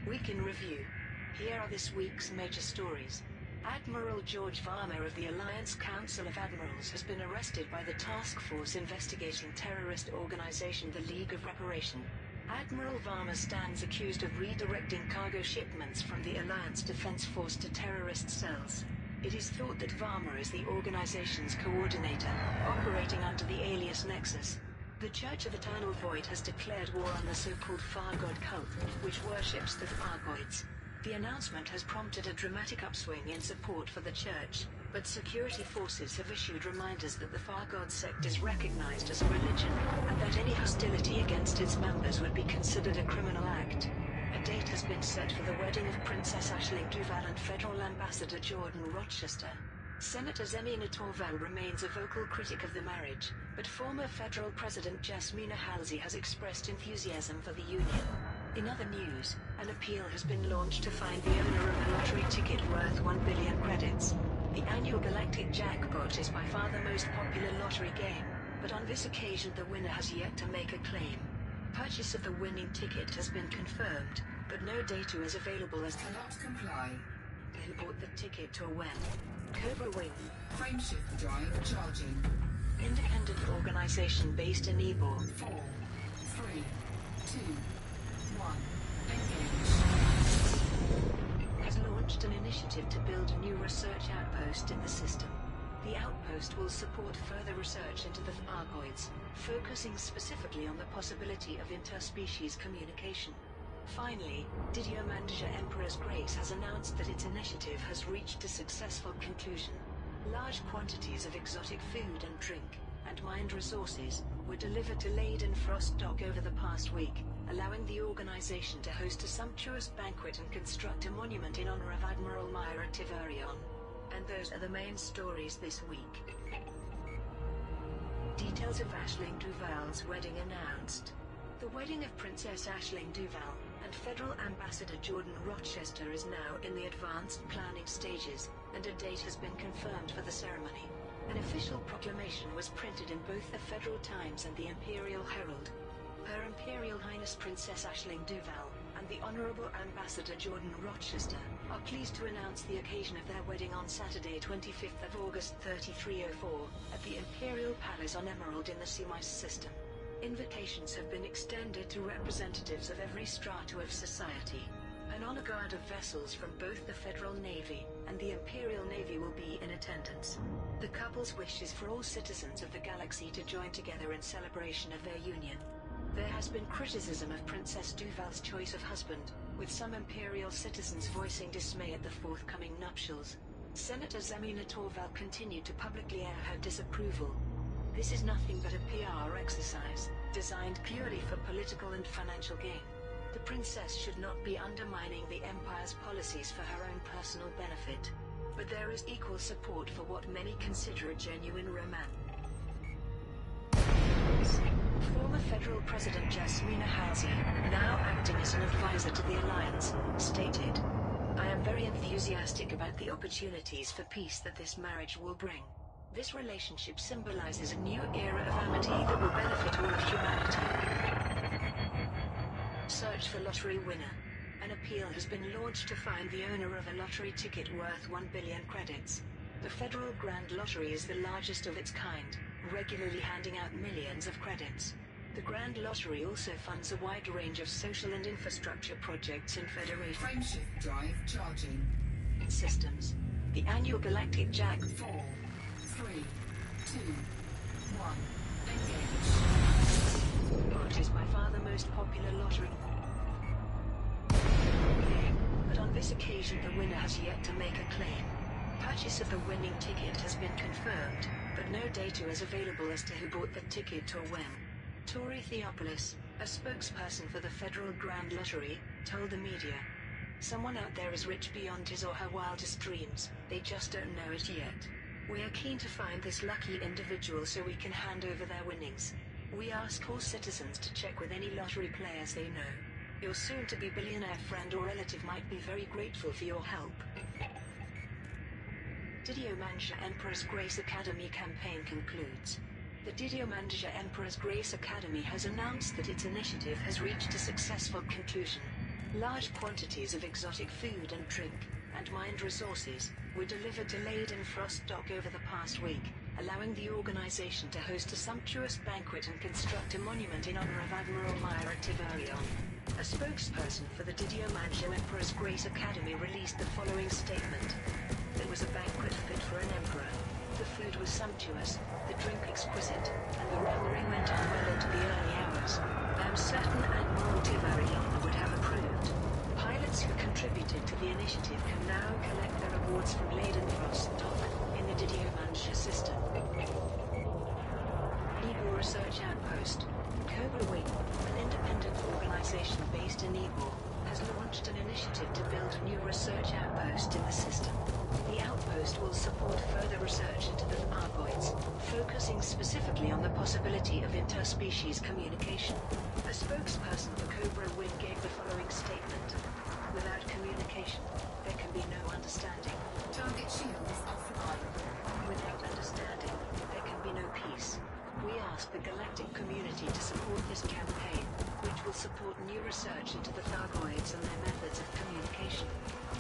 Week in Review. Here are this week's major stories. Admiral George Varma of the Alliance Council of Admirals has been arrested by the task force investigating terrorist organization the League of Reparation. Admiral Varma stands accused of redirecting cargo shipments from the Alliance Defense Force to terrorist cells. It is thought that Varma is the organization's coordinator, operating under the alias Nexus. The Church of Eternal Void has declared war on the so-called Far God cult, which worships the Fargoids. The announcement has prompted a dramatic upswing in support for the church, but security forces have issued reminders that the Far God sect is recognized as a religion, and that any hostility against its members would be considered a criminal act. A date has been set for the wedding of Princess Aisling Duval and Federal Ambassador Jordan Rochester. Senator Zemina Torval remains a vocal critic of the marriage, but former federal President Jasmina Halsey has expressed enthusiasm for the union. In other news, an appeal has been launched to find the owner of a lottery ticket worth 1 billion credits. The annual Galactic Jackpot is by far the most popular lottery game, but on this occasion the winner has yet to make a claim. Purchase of the winning ticket has been confirmed, but no data is available as to Cannot comply. who bought the ticket or when. Cobra Wing, Frameshift drive charging. independent organization based in Ybor. 4, 3, 2, 1. Engage. Has launched an initiative to build a new research outpost in the system. The outpost will support further research into the Fargoids, focusing specifically on the possibility of interspecies communication. Finally, Didier Emperor's Grace has announced that its initiative has reached a successful conclusion. Large quantities of exotic food and drink, and mined resources, were delivered to Leyden Frost Dock over the past week, allowing the organization to host a sumptuous banquet and construct a monument in honor of Admiral Myra Tiverion. And those are the main stories this week. Details of Aisling Duval's wedding announced. The wedding of Princess Aisling Duval and Federal Ambassador Jordan Rochester is now in the advanced planning stages, and a date has been confirmed for the ceremony. An official proclamation was printed in both the Federal Times and the Imperial Herald. Her Imperial Highness Princess Aisling Duval and the Honorable Ambassador Jordan Rochester are pleased to announce the occasion of their wedding on Saturday 25th of August 3304 at the Imperial Palace on Emerald in the Seamice system. Invitations have been extended to representatives of every strata of society. An honor guard of vessels from both the Federal Navy and the Imperial Navy will be in attendance. The couple's wish is for all citizens of the galaxy to join together in celebration of their union. There has been criticism of Princess Duval's choice of husband, with some Imperial citizens voicing dismay at the forthcoming nuptials. Senator Zemina Torval continued to publicly air her disapproval. This is nothing but a PR exercise, designed purely for political and financial gain. The princess should not be undermining the Empire's policies for her own personal benefit. But there is equal support for what many consider a genuine romance. Former Federal President Jasmina Halsey, now acting as an advisor to the Alliance, stated, "I am very enthusiastic about the opportunities for peace that this marriage will bring. This relationship symbolizes a new era of amity that will benefit all of humanity." Search for lottery winner. An appeal has been launched to find the owner of a lottery ticket worth 1 billion credits. The Federal Grand Lottery is the largest of its kind, regularly handing out millions of credits. The Grand Lottery also funds a wide range of social and infrastructure projects in Federation Frameshift drive charging. systems. The annual Galactic Jack 4, 3, 2, 1. Engage. is by far the most popular lottery. But on this occasion the winner has yet to make a claim. Purchase of the winning ticket has been confirmed, but no data is available as to who bought the ticket or when. Tori Theopolis, a spokesperson for the Federal Grand Lottery, told the media, "Someone out there is rich beyond his or her wildest dreams, they just don't know it yet. We are keen to find this lucky individual so we can hand over their winnings. We ask all citizens to check with any lottery players they know. Your soon-to-be billionaire friend or relative might be very grateful for your help." Didier Emperor's Grace Academy campaign concludes. The Didier Emperor's Grace Academy has announced that its initiative has reached a successful conclusion. Large quantities of exotic food and drink, and mined resources, were delivered to Leyden Frost Dock over the past week, allowing the organization to host a sumptuous banquet and construct a monument in honor of Admiral Myra Tiverion. A spokesperson for the Didio Manjo Emperor's Grace Academy released the following statement. It was a banquet fit for an emperor. The food was sumptuous, the drink exquisite, and the revelry went on well into the early hours. I am certain Admiral Tiverion would have approved. Pilots who contributed to the initiative can now collect their awards from Leyden Frost Dock in the Didio Manjo system. Eagle Research Outpost. Cobra Wing, an independent organization based in Igor, has launched an initiative to build a new research outpost in the system. The outpost will support further research into the Thargoids, focusing specifically on the possibility of interspecies communication. A spokesperson for Cobra Wing gave the following statement. Without communication, there can be no understanding. Target shields offline. Without understanding, there can be no peace. We ask the galactic community to support this campaign, which will support new research into the Thargoids and their methods of communication.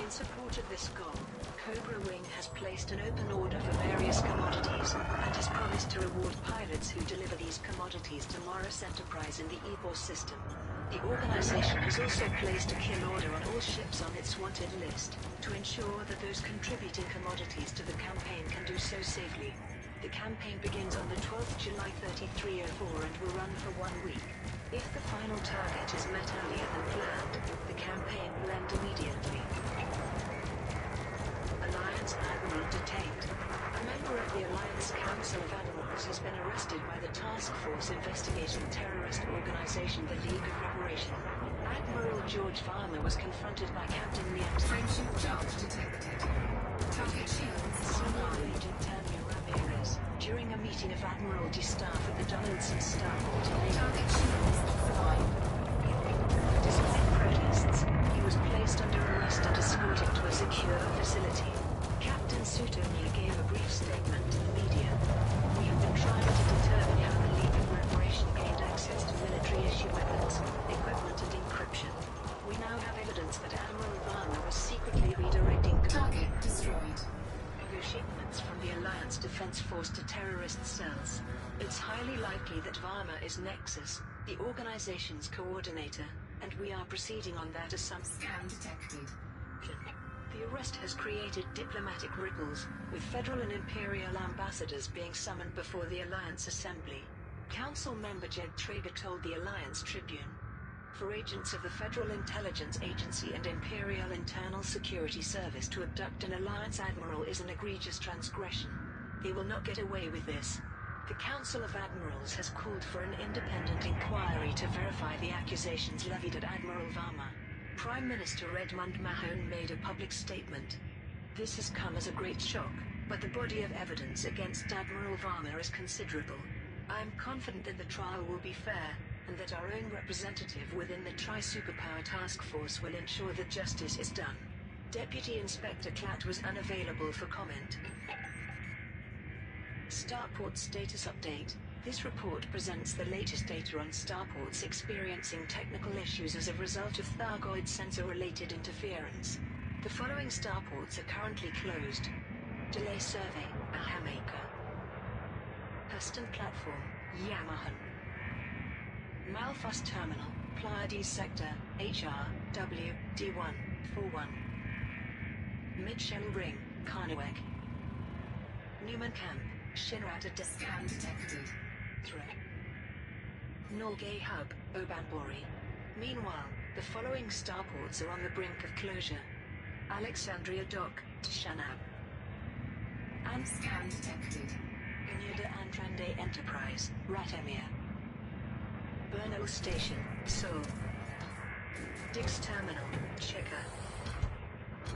In support of this goal, Cobra Wing has placed an open order for various commodities, and has promised to reward pilots who deliver these commodities to Morris Enterprise in the Ebor system. The organization has also placed a kill order on all ships on its wanted list, to ensure that those contributing commodities to the campaign can do so safely. The campaign begins on the 12th July 3304 and will run for 1 week. If the final target is met earlier than planned, the campaign will end immediately. Alliance Admiral detained. A member of the Alliance Council of Admirals has been arrested by the Task Force investigating terrorist organization the League of Liberation. Admiral George Farmer was confronted by Captain Nietzsche. Friendship charge detected. Target shields Senior online. Agent Tanya Ramirez, during a meeting of Admiralty staff at the Donaldson Starport in Target shields offline. Despite protests, he was placed under arrest and escorted to a secure facility. Captain Sutonia gave a brief statement to the media. We have been trying to determine how the League of Reparation gained access to military-issue weapons, equipment and encryption. We now have evidence that Admiral Varna was secretly redirecting Target destroyed. shipments from the Alliance Defense Force to terrorist cells. It's highly likely that Varma is Nexus, the organization's coordinator, and we are proceeding on that assumption. Scan detected. The arrest has created diplomatic ripples, with federal and imperial ambassadors being summoned before the Alliance Assembly. Council member Jed Traeger told the Alliance Tribune, for agents of the Federal Intelligence Agency and Imperial Internal Security Service to abduct an Alliance Admiral is an egregious transgression. They will not get away with this. The Council of Admirals has called for an independent inquiry to verify the accusations levied at Admiral Varma. Prime Minister Edmund Mahone made a public statement. This has come as a great shock, but the body of evidence against Admiral Varma is considerable. I am confident that the trial will be fair, and that our own representative within the Tri-Superpower Task Force will ensure that justice is done. Deputy Inspector Klatt was unavailable for comment. Starport Status Update. This report presents the latest data on starports experiencing technical issues as a result of Thargoid sensor-related interference. The following starports are currently closed. Delay Survey, Ahamaker. Hurston Platform, Yamahan. Malfast Terminal, Pleiades Sector, HRW, D141. Mid-Shell Ring, Carnawack. Newman Camp, Shinrata Scan detected. Threat. Norgay Hub, Obanbori. Meanwhile, the following starports are on the brink of closure. Alexandria Dock, Tishanab. And Scan detected. Unyuda Antrande Enterprise, Ratemir. Bernal Station, Seoul. Dix Terminal, Cheka.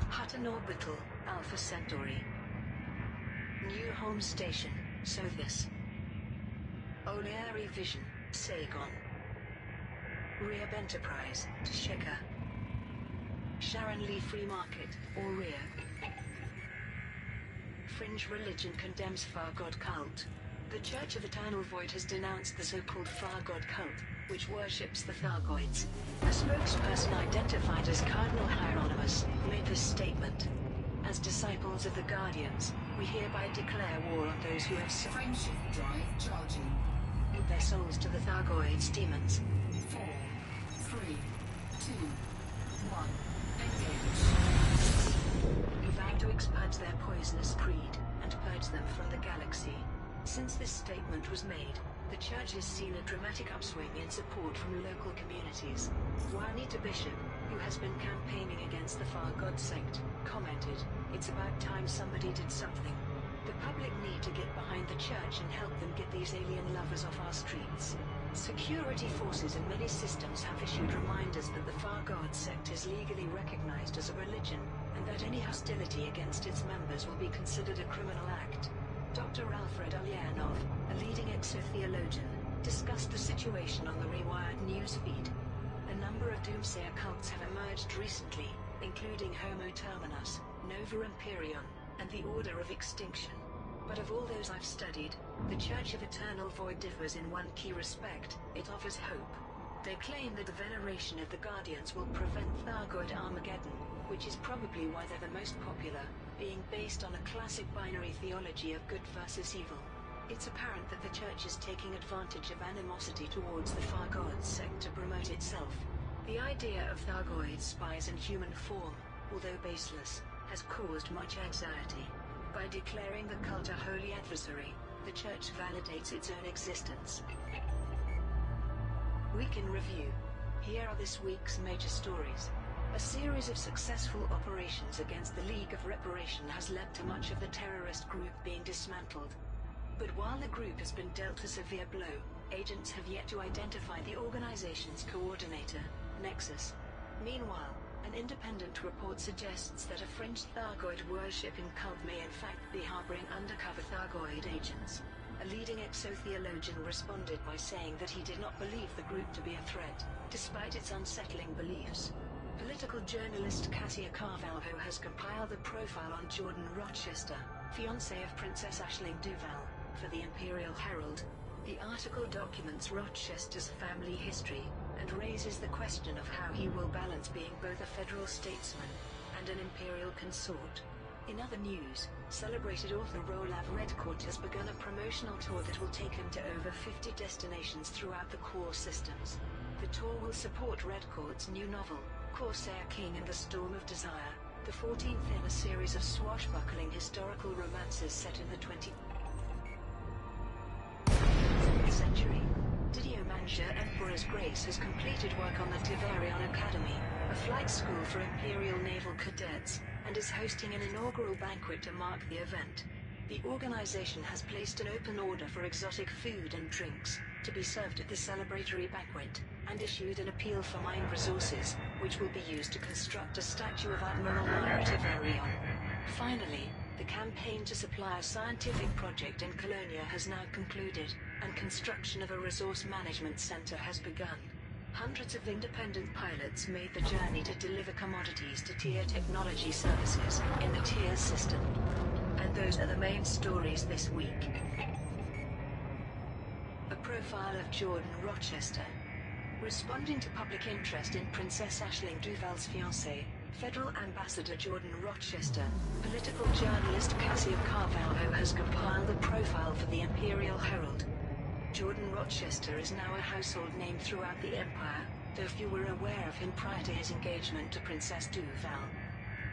Hutton Orbital, Alpha Centauri. New Home Station, Sothis. Oleari Vision, Saigon. Reab Enterprise, Tasheka. Sharon Lee Free Market, Aurea. Fringe Religion condemns Far God Cult. The Church of Eternal Void has denounced the so-called Far God Cult, which worships the Thargoids. A spokesperson identified as Cardinal Hieronymus made this statement. As As disciples of the Guardians, we hereby declare war on those who have sold Frameshift drive charging. their souls to the Thargoids demons. 4, 3, 2, 1. Engage. We vow to expunge their poisonous creed and purge them from the galaxy. Since this statement was made, the Church has seen a dramatic upswing in support from local communities. Juanita Bishop, who has been campaigning against the Far God sect, commented, "It's about time somebody did something. The public need to get behind the Church and help them get these alien lovers off our streets." Security forces in many systems have issued reminders that the Far God sect is legally recognized as a religion, and that any hostility against its members will be considered a criminal act. Dr. Alfred Ulyanov, a leading exotheologian, discussed the situation on the Rewired news feed. A number of doomsayer cults have emerged recently, including Homo Terminus, Nova Imperion, and the Order of Extinction. But of all those I've studied, the Church of Eternal Void differs in one key respect: it offers hope. They claim that the veneration of the Guardians will prevent Thargoid Armageddon, which is probably why they're the most popular, being based on a classic binary theology of good versus evil. It's apparent that the Church is taking advantage of animosity towards the Far God sect to promote itself. The idea of Thargoid spies in human form, although baseless, has caused much anxiety. By declaring the cult a holy adversary, the Church validates its own existence. Week in Review. Here are this week's major stories. A series of successful operations against the League of Reparation has led to much of the terrorist group being dismantled. But while the group has been dealt a severe blow, agents have yet to identify the organization's coordinator, Nexus. Meanwhile, an independent report suggests that a French Thargoid worshipping cult may in fact be harboring undercover Thargoid agents. A leading exotheologian responded by saying that he did not believe the group to be a threat, despite its unsettling beliefs. Political journalist Cassia Carvalho has compiled a profile on Jordan Rochester, fiancé of Princess Aisling Duval, for the Imperial Herald. The article documents Rochester's family history, and raises the question of how he will balance being both a federal statesman and an imperial consort. In other news, celebrated author Rolav Redcourt has begun a promotional tour that will take him to over 50 destinations throughout the core systems. The tour will support Redcourt's new novel, Corsair King and the Storm of Desire, the 14th in a series of swashbuckling historical romances set in the 20th century. Didier Manja Emperor's Grace has completed work on the Tiverion Academy, a flight school for Imperial Naval Cadets, and is hosting an inaugural banquet to mark the event. The organization has placed an open order for exotic food and drinks to be served at the celebratory banquet, and issued an appeal for mined resources, which will be used to construct a statue of Admiral Myra Tiverion. Finally, the campaign to supply a scientific project in Colonia has now concluded, and construction of a resource management center has begun. Hundreds of independent pilots made the journey to deliver commodities to Tier Technology Services in the Tier system. And those are the main stories this week. A profile of Jordan Rochester. Responding to public interest in Princess Aisling Duval's fiancé, Federal Ambassador Jordan Rochester, political journalist Cassia Carvalho has compiled a profile for the Imperial Herald. Jordan Rochester is now a household name throughout the Empire, though few were aware of him prior to his engagement to Princess Duval.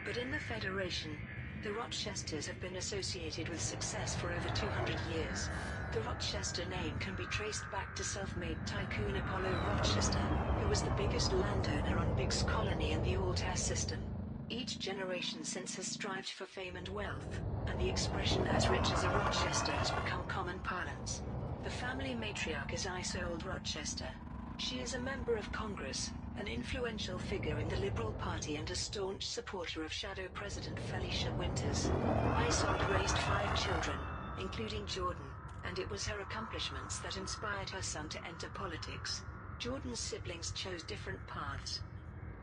But in the Federation, the Rochesters have been associated with success for over 200 years. The Rochester name can be traced back to self-made tycoon Apollo Rochester, who was the biggest landowner on Biggs Colony in the Altair system. Each generation since has strived for fame and wealth, and the expression "as rich as a Rochester" has become common parlance. The family matriarch is Isolde Rochester. She is a member of Congress, an influential figure in the Liberal Party and a staunch supporter of Shadow President Felicia Winters. Isolde raised 5 children, including Jordan, and it was her accomplishments that inspired her son to enter politics. Jordan's siblings chose different paths.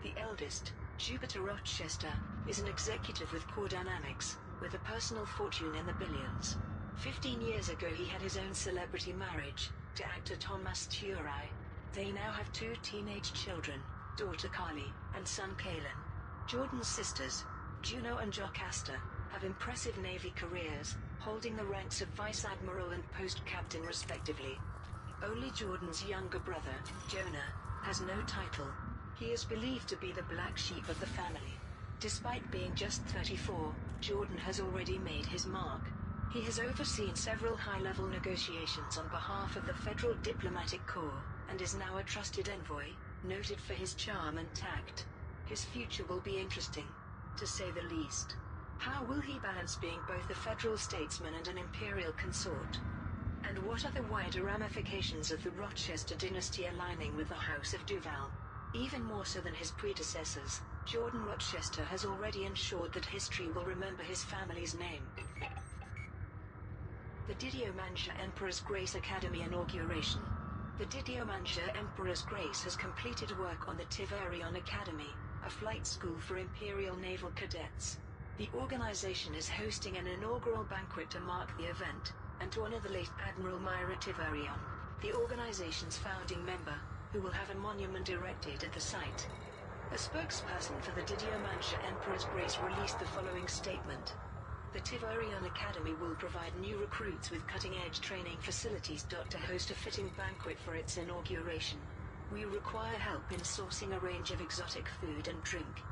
The eldest, Jupiter Rochester, is an executive with Core Dynamics, with a personal fortune in the billions. 15 years ago he had his own celebrity marriage, to actor Thomas Turai. They now have 2 teenage children, daughter Carly, and son Kalen. Jordan's sisters, Juno and Jocasta, have impressive Navy careers, holding the ranks of Vice Admiral and Post Captain respectively. Only Jordan's younger brother, Jonah, has no title. He is believed to be the black sheep of the family. Despite being just 34, Jordan has already made his mark. He has overseen several high-level negotiations on behalf of the Federal Diplomatic Corps, and is now a trusted envoy, noted for his charm and tact. His future will be interesting, to say the least. How will he balance being both a federal statesman and an imperial consort? And what are the wider ramifications of the Rochester dynasty aligning with the House of Duval? Even more so than his predecessors, Jordan Rochester has already ensured that history will remember his family's name. The Didiomanja Emperor's Grace Academy inauguration. The Didiomanja Emperor's Grace has completed work on the Tiverion Academy, a flight school for Imperial Naval Cadets. The organization is hosting an inaugural banquet to mark the event, and to honor the late Admiral Myra Tiverion, the organization's founding member, who will have a monument erected at the site. A spokesperson for the Didiomanja Emperor's Grace released the following statement. The Tiverion Academy will provide new recruits with cutting-edge training facilities to host a fitting banquet for its inauguration. We require help in sourcing a range of exotic food and drink.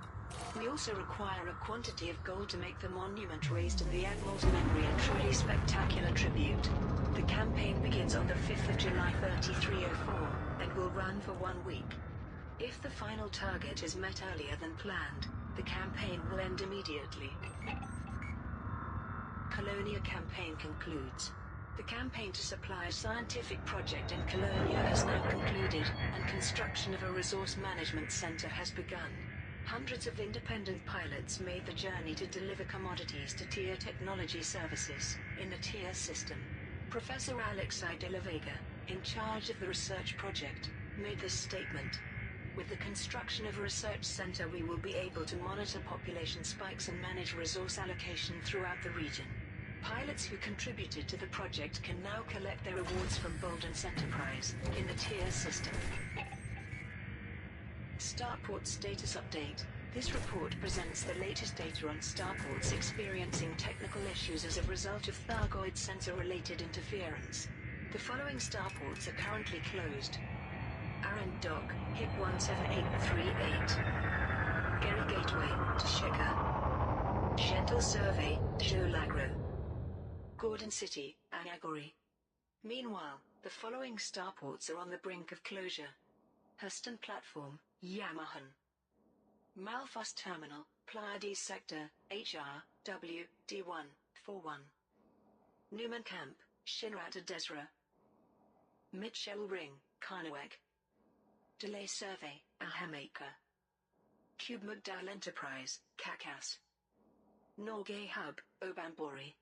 We also require a quantity of gold to make the monument raised in the Admiral's memory a truly spectacular tribute. The campaign begins on the 5th of July 3304, and will run for 1 week. If the final target is met earlier than planned, the campaign will end immediately. Colonia campaign concludes. The campaign to supply a scientific project in Colonia has now concluded, and construction of a resource management center has begun. Hundreds of independent pilots made the journey to deliver commodities to TIA Technology Services, in the TIA system. Professor Alexei de la Vega, in charge of the research project, made this statement. With the construction of a research center, we will be able to monitor population spikes and manage resource allocation throughout the region. Pilots who contributed to the project can now collect their rewards from Bolden's Enterprise, in the TIA system. Starport Status Update. This report presents the latest data on starports experiencing technical issues as a result of Thargoid sensor-related interference. The following starports are currently closed. Arend Dock, HIP 17838. Gary Gateway, Tashika. Shentel Survey, Jolagro. Gordon City, Angagori. Meanwhile, the following starports are on the brink of closure. Hurston Platform, Yamahan. Malfas Terminal, Pleiades Sector, HR, W, D1, 41. Newman Camp, Shinrata Desra. Mitchell Ring, Karnaweg. Delay Survey, Alhamaka. Cube Mugdal Enterprise, Kakas. Norgay Hub, Obambori.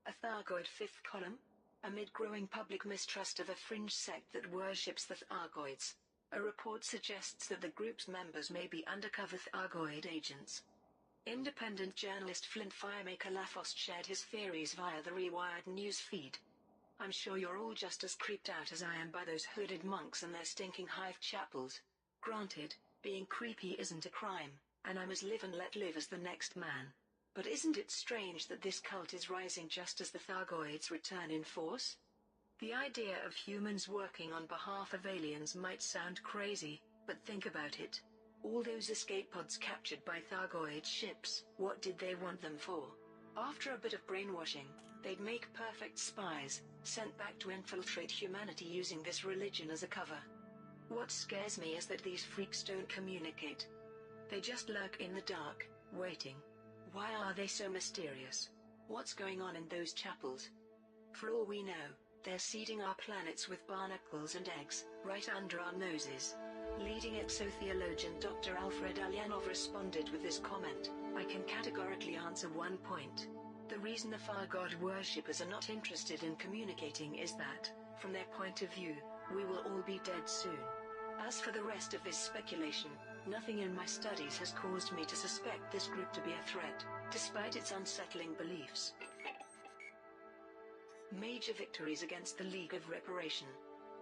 A Thargoid fifth column? Amid growing public mistrust of a fringe sect that worships the Thargoids, a report suggests that the group's members may be undercover Thargoid agents. Independent journalist Flint Firemaker Lafosse shared his theories via the Rewired news feed. I'm sure you're all just as creeped out as I am by those hooded monks and their stinking hive chapels. Granted, being creepy isn't a crime, and I'm as live and let live as the next man. But isn't it strange that this cult is rising just as the Thargoids return in force? The idea of humans working on behalf of aliens might sound crazy, but think about it. All those escape pods captured by Thargoid ships, what did they want them for? After a bit of brainwashing, they'd make perfect spies, sent back to infiltrate humanity using this religion as a cover. What scares me is that these freaks don't communicate. They just lurk in the dark, waiting. Why are they so mysterious? What's going on in those chapels? For all we know, they're seeding our planets with barnacles and eggs, right under our noses. Leading exotheologian Dr. Alfred Alyanov responded with this comment: I can categorically answer one point. The reason the Thargoid worshippers are not interested in communicating is that, from their point of view, we will all be dead soon. As for the rest of this speculation, nothing in my studies has caused me to suspect this group to be a threat, despite its unsettling beliefs. Major victories against the League of Reparation.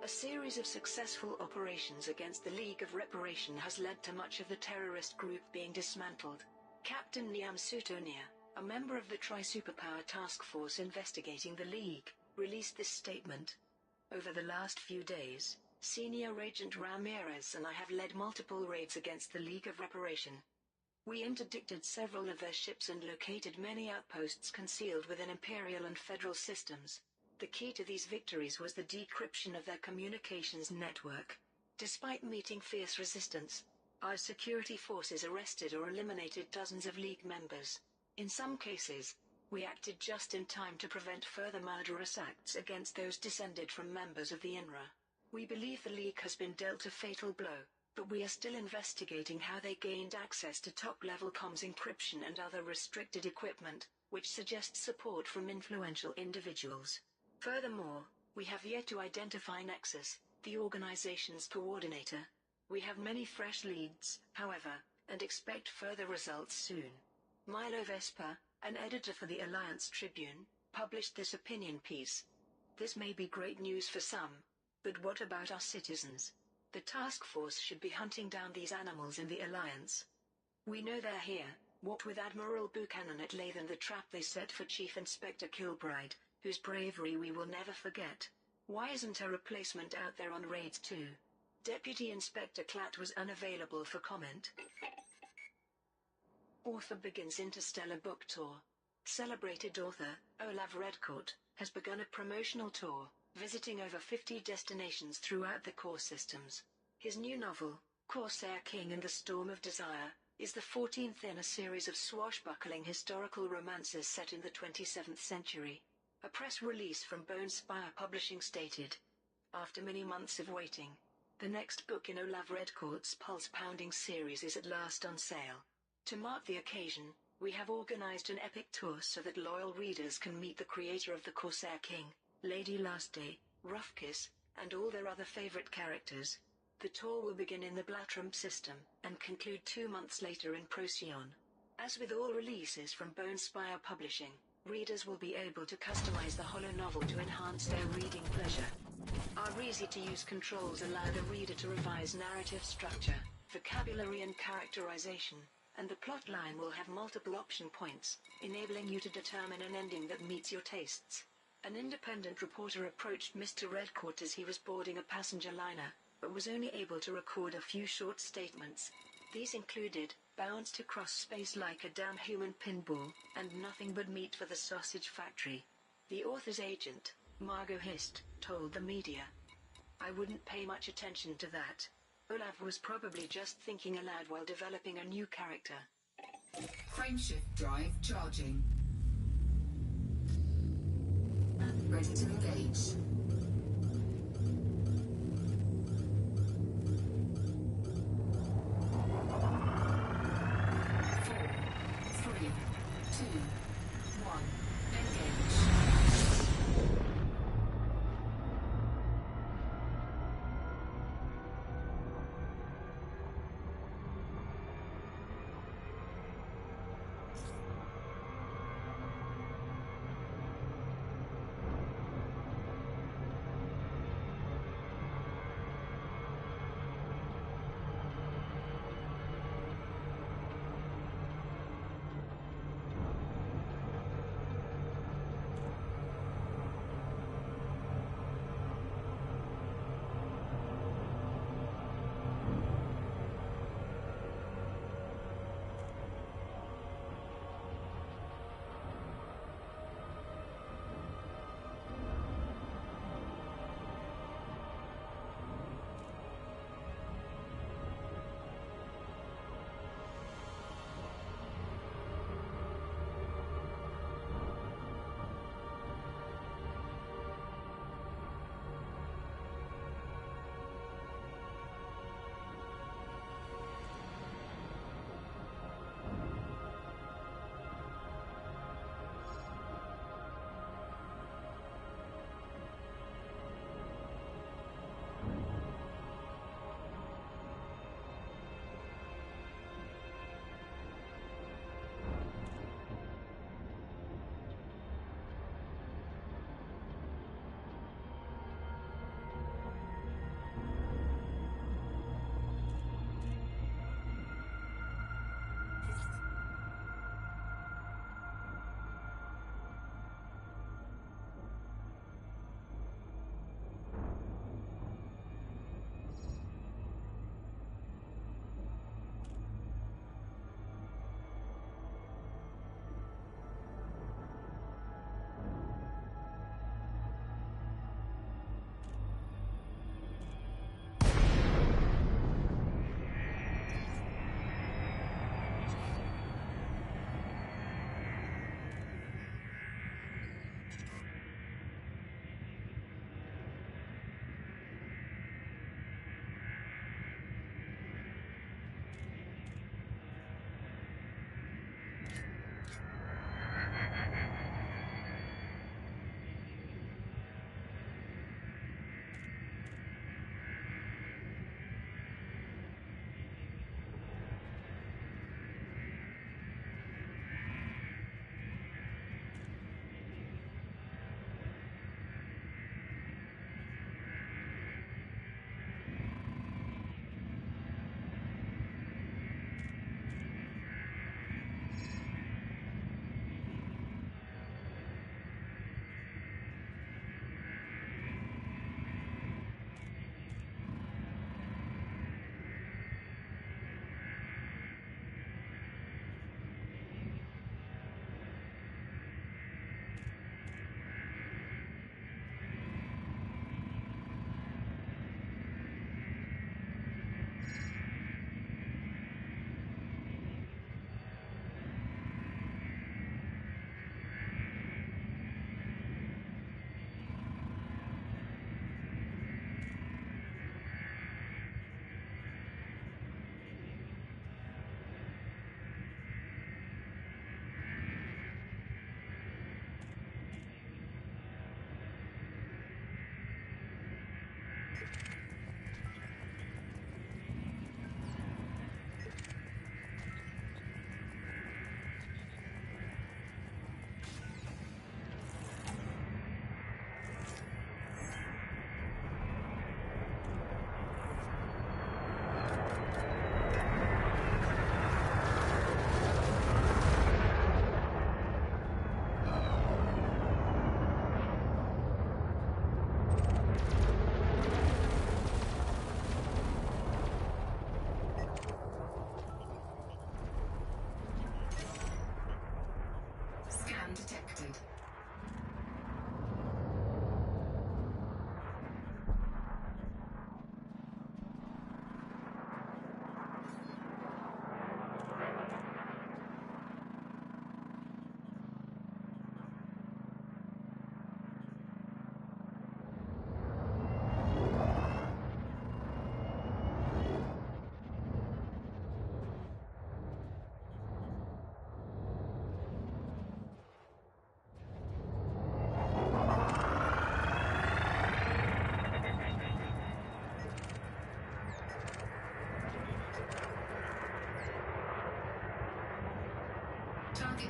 A series of successful operations against the League of Reparation has led to much of the terrorist group being dismantled. Captain Niam Sutonia, a member of the Tri-Superpower Task Force investigating the League, released this statement. Over the last few days, Senior Agent Ramirez and I have led multiple raids against the League of Reparation. We interdicted several of their ships and located many outposts concealed within Imperial and Federal systems. The key to these victories was the decryption of their communications network. Despite meeting fierce resistance, our security forces arrested or eliminated dozens of League members. In some cases, we acted just in time to prevent further murderous acts against those descended from members of the INRA. We believe the League has been dealt a fatal blow, but we are still investigating how they gained access to top-level comms encryption and other restricted equipment, which suggests support from influential individuals. Furthermore, we have yet to identify Nexus, the organization's coordinator. We have many fresh leads, however, and expect further results soon. Milo Vesper, an editor for the Alliance Tribune, published this opinion piece. This may be great news for some, but what about our citizens? The task force should be hunting down these animals in the Alliance. We know they're here, what with Admiral Buchanan at Lathan, the trap they set for Chief Inspector Kilbride, whose bravery we will never forget. Why isn't a replacement out there on raids too? Deputy Inspector Klatt was unavailable for comment. Author begins Interstellar book tour. Celebrated author, Olav Redcourt, has begun a promotional tour, visiting over 50 destinations throughout the core systems. His new novel, Corsair King and the Storm of Desire, is the 14th in a series of swashbuckling historical romances set in the 27th century. A press release from Bone Spire Publishing stated, "After many months of waiting, the next book in Olav Redcourt's pulse-pounding series is at last on sale. To mark the occasion, we have organized an epic tour so that loyal readers can meet the creator of the Corsair King, Lady Lastday, Roughkiss, and all their other favorite characters. The tour will begin in the Blatrum system, and conclude 2 months later in Procyon. As with all releases from Bone Spire Publishing, readers will be able to customize the holo novel to enhance their reading pleasure. Our easy-to-use controls allow the reader to revise narrative structure, vocabulary and characterization, and the plot line will have multiple option points, enabling you to determine an ending that meets your tastes." An independent reporter approached Mr. Redcourt as he was boarding a passenger liner, but was only able to record a few short statements. These included, "Bounced across space like a damn human pinball," and "Nothing but meat for the sausage factory." The author's agent, Margot Hist, told the media, "I wouldn't pay much attention to that. Olav was probably just thinking aloud while developing a new character." Frameshift drive charging. Ready to engage. 4, 3, 2, 1. Engage.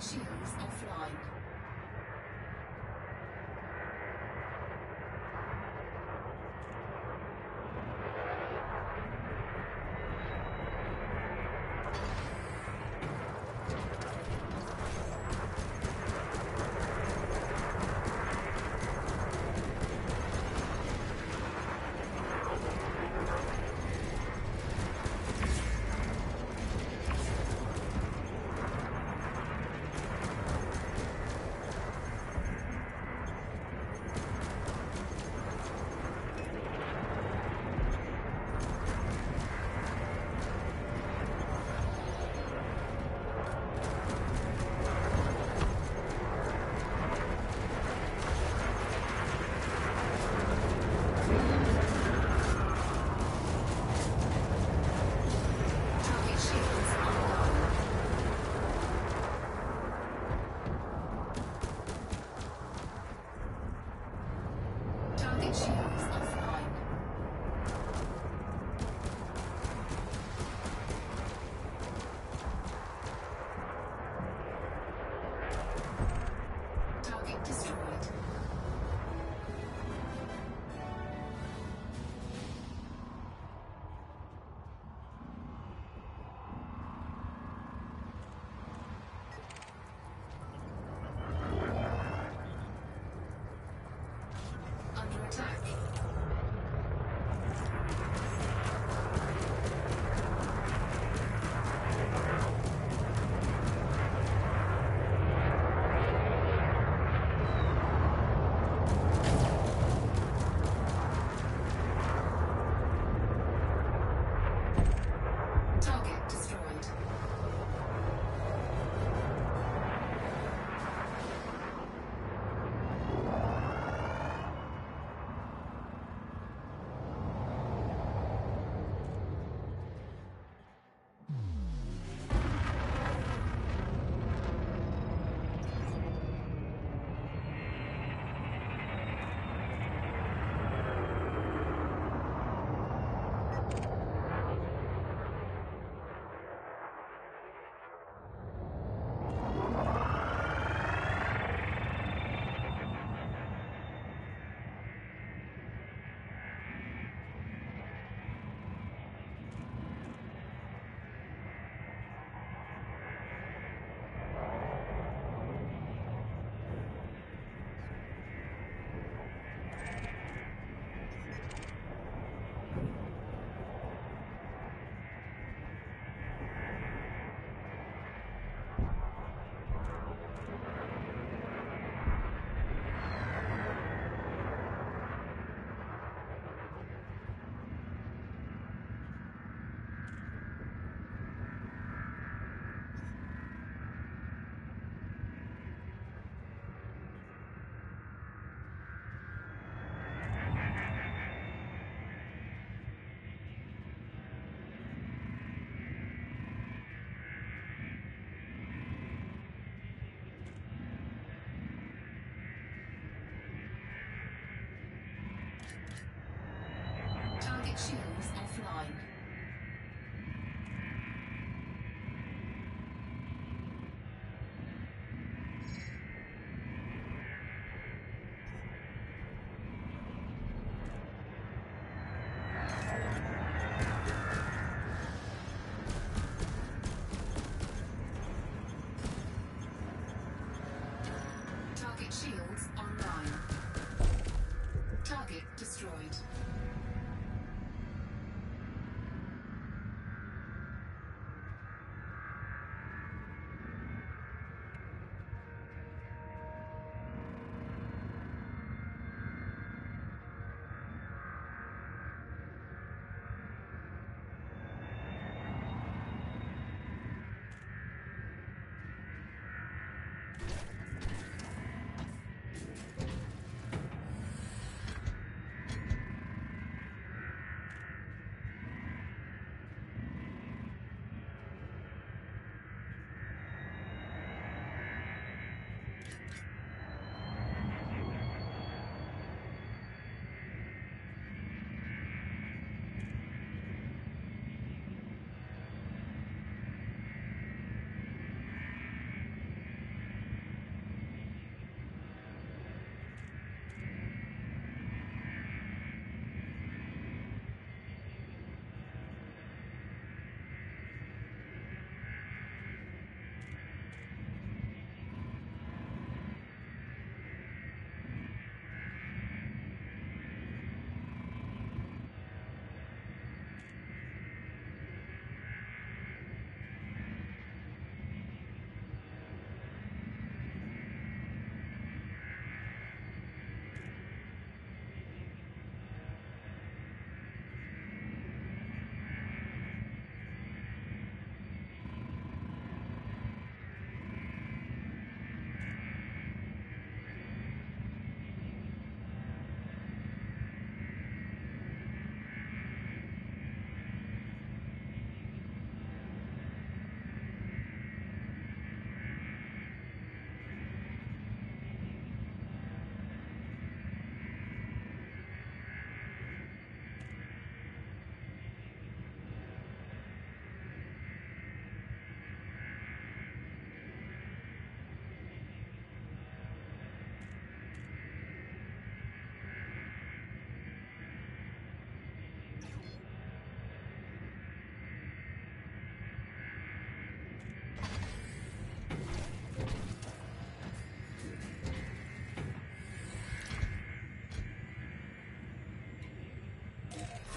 Target shields offline. Target shields online. Target shields offline. Target destroyed. Under attack.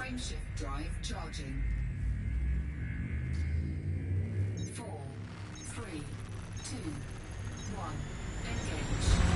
Frameshift drive charging. 4, 3, 2, 1. Engage.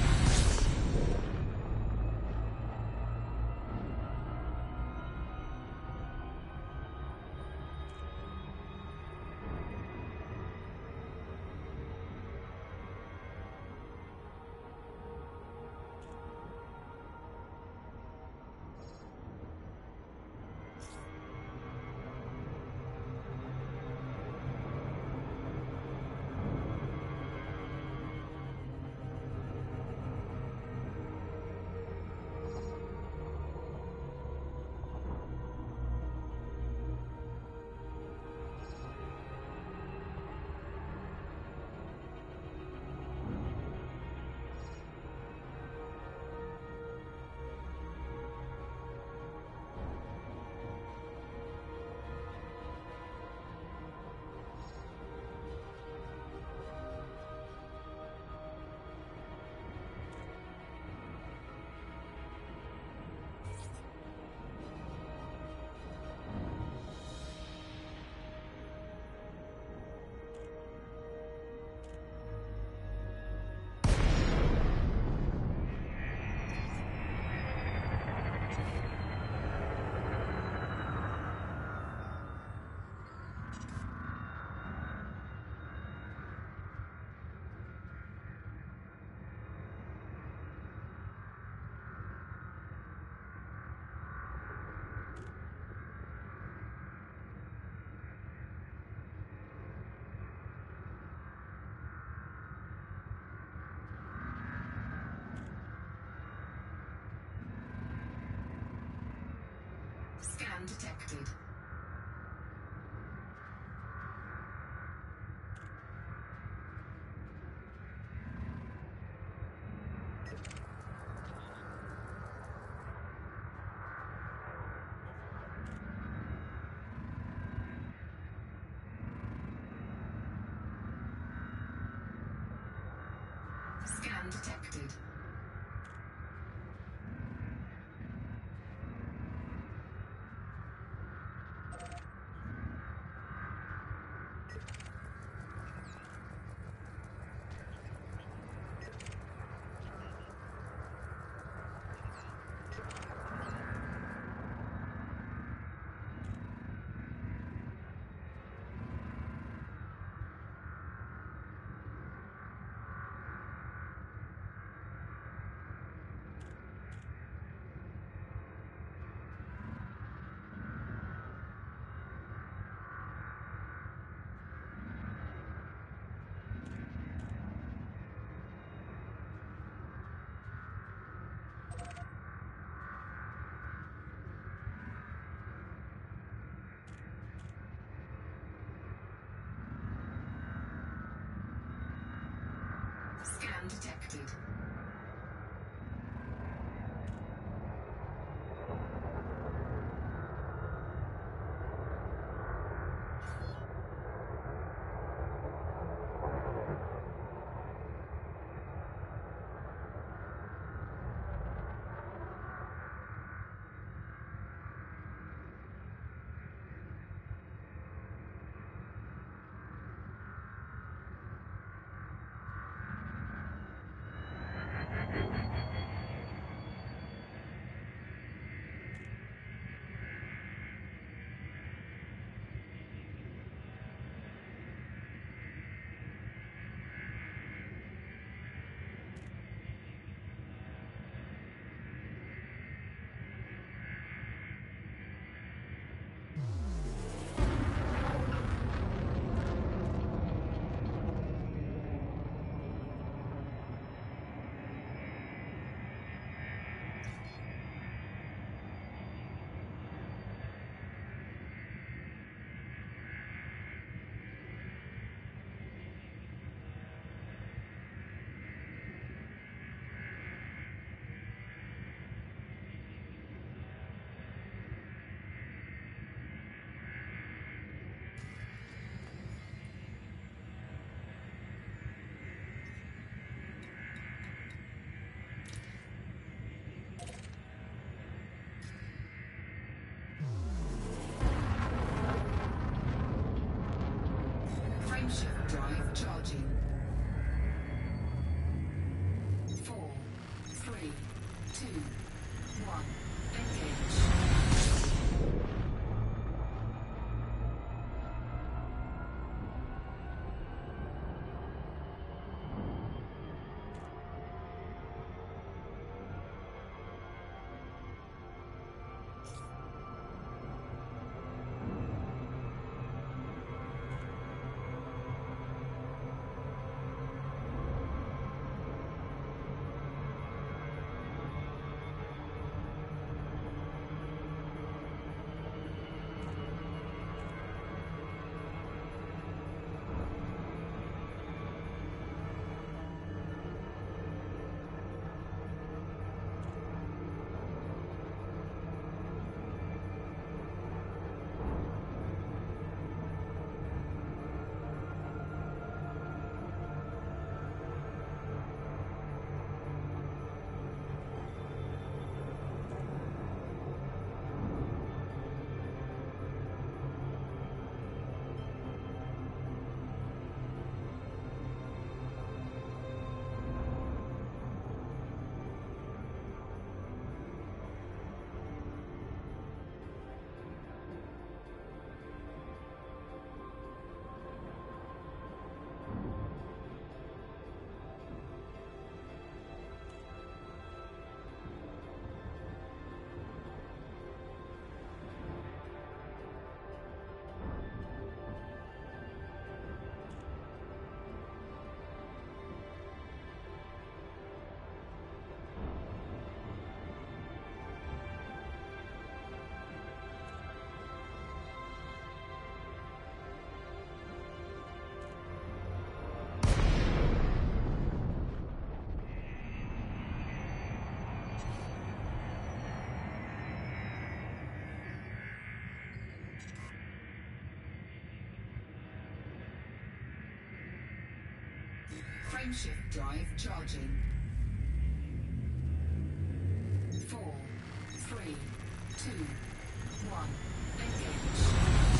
Scan detected. Scan detected. Scan detected. 2, 1, engage. Frameshift drive charging. 4, 3, 2, 1, engage.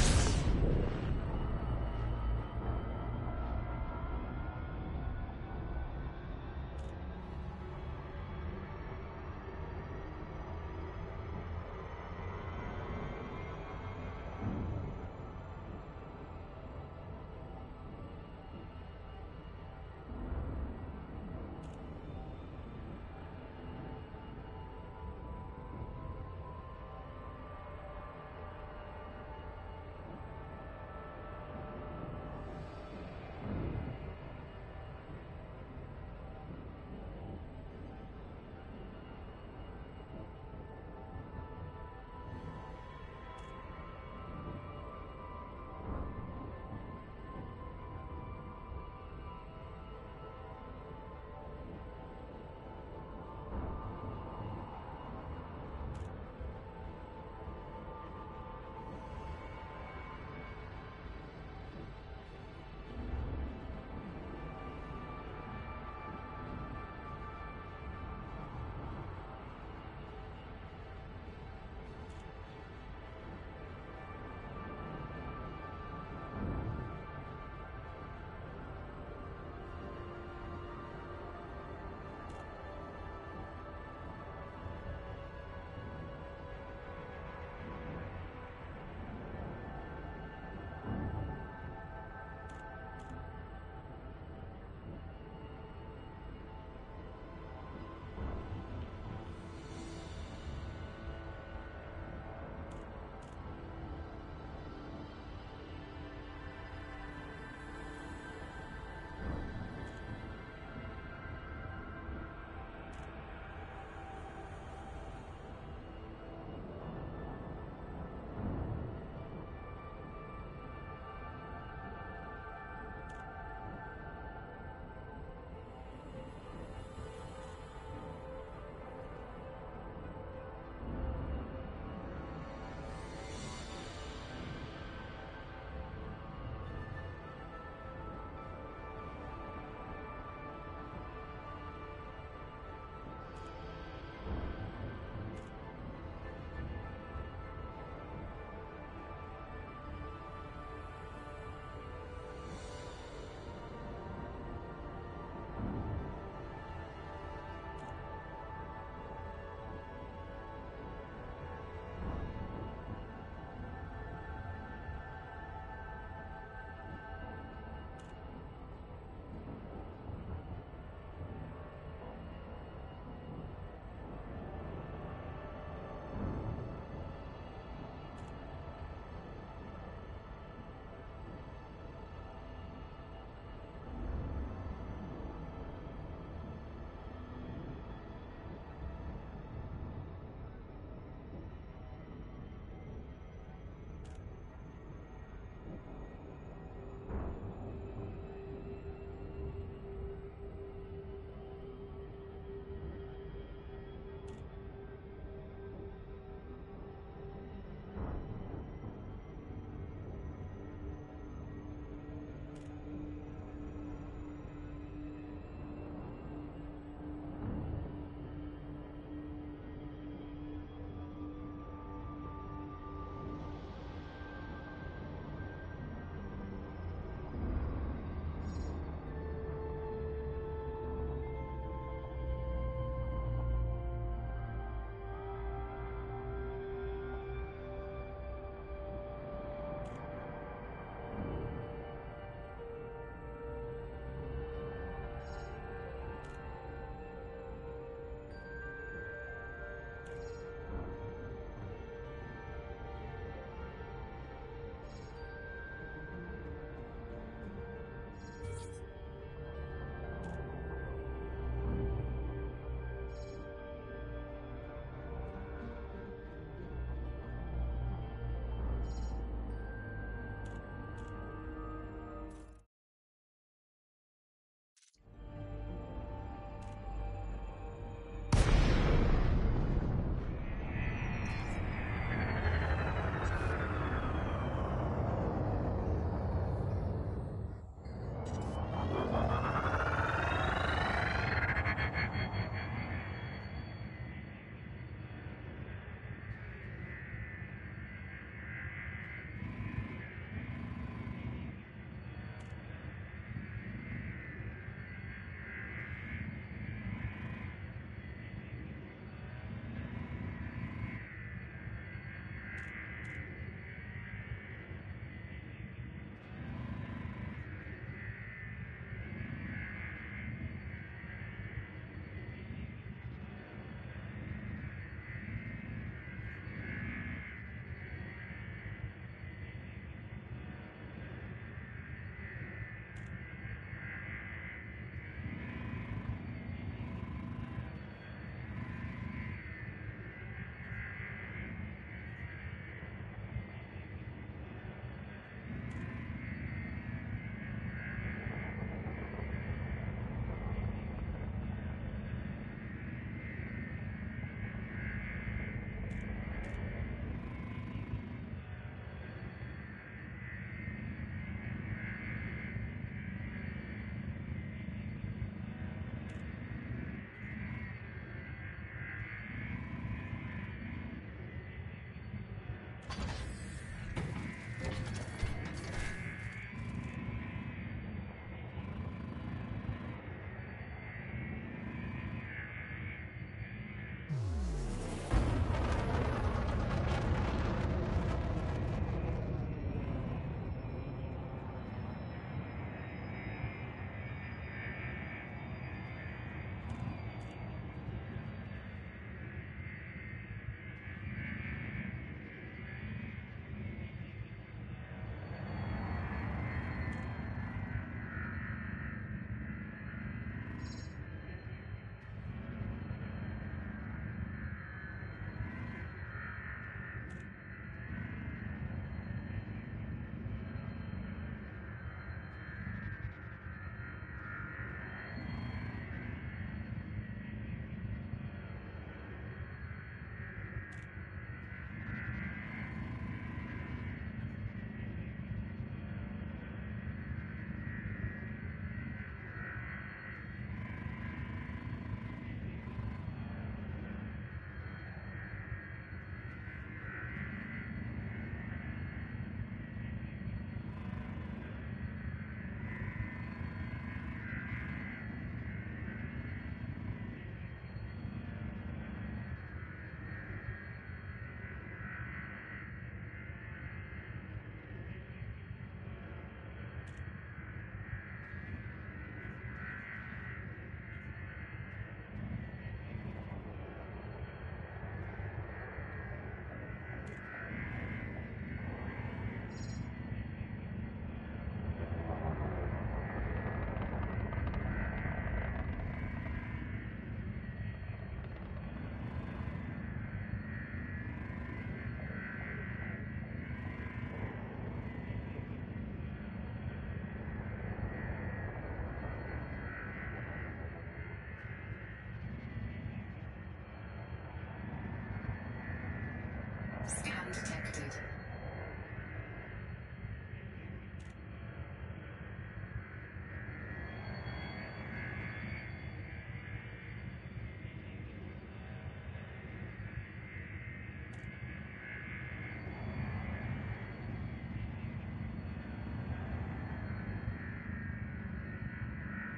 Scan detected.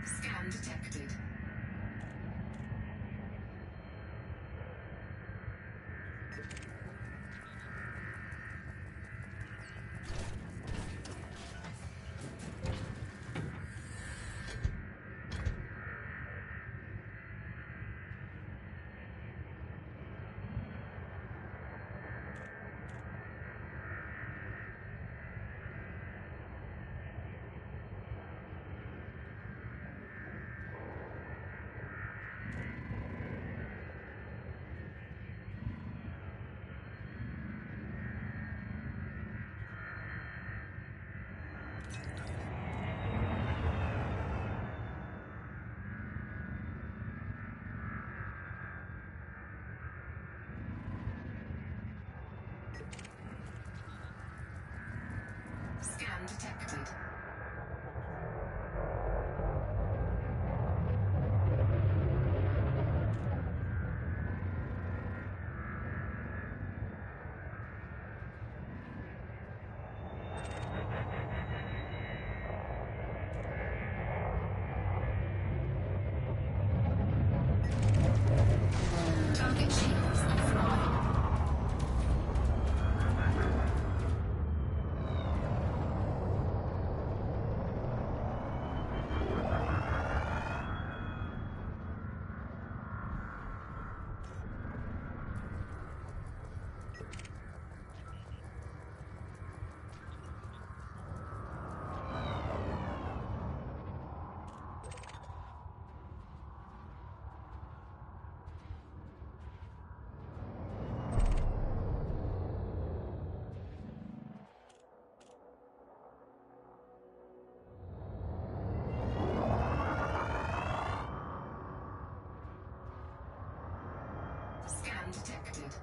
Scan detected. Scan detected. Target shields offline. Scan detected.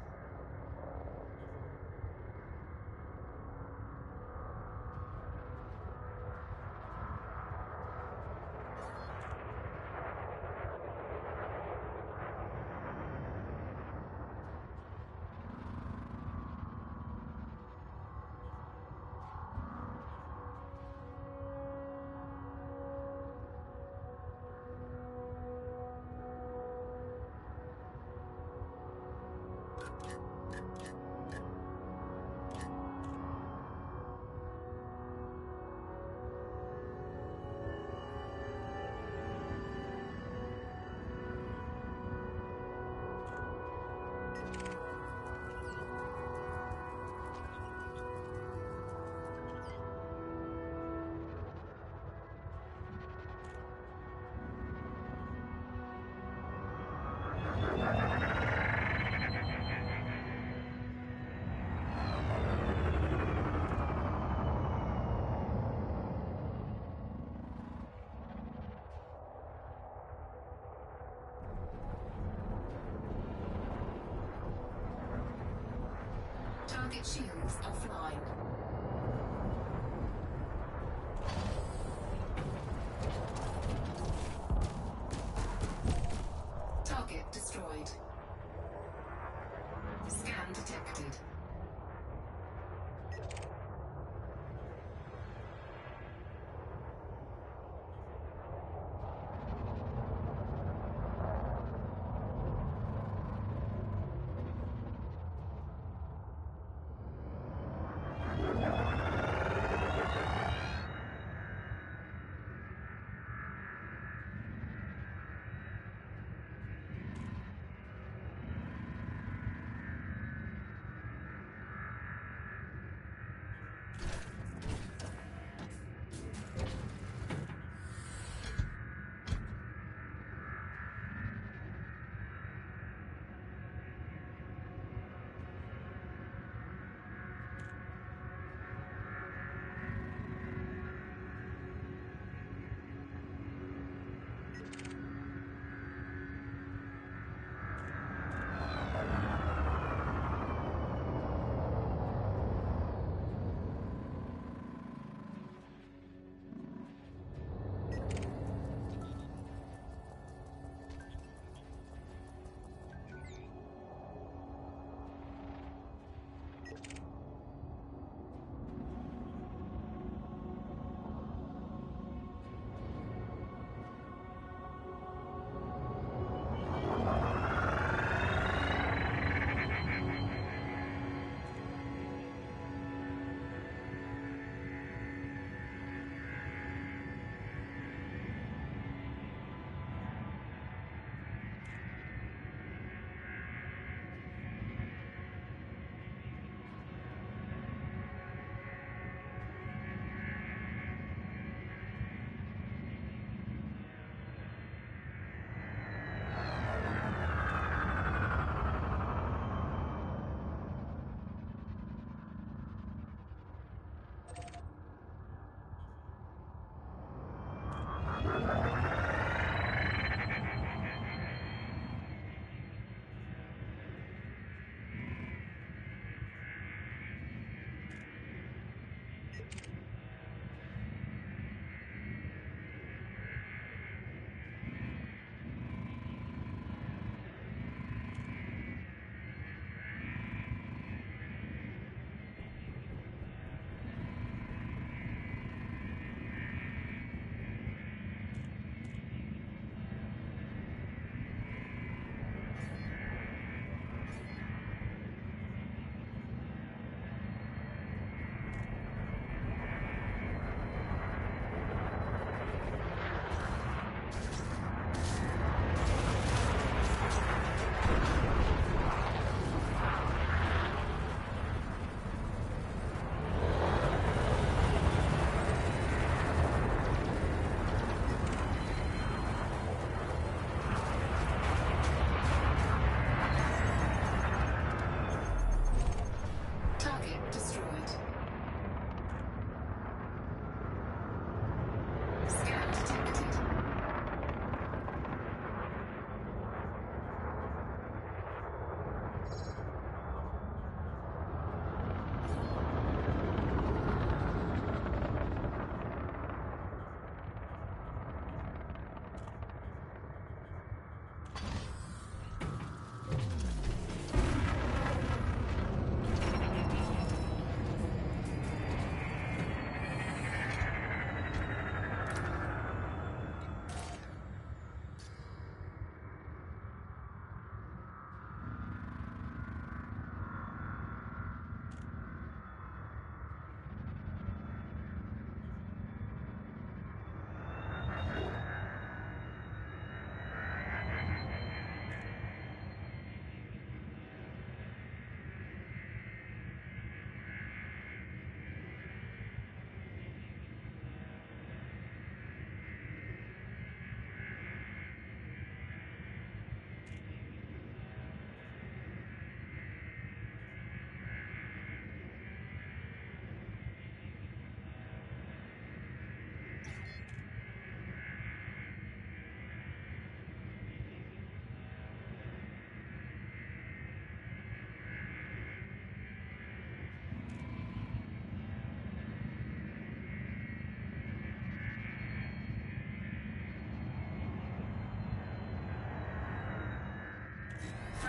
Target shields offline. Target destroyed. Scan detected.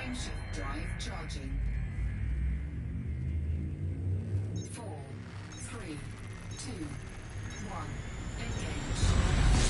Frameshift drive charging. 4, 3, 2, 1. Engage.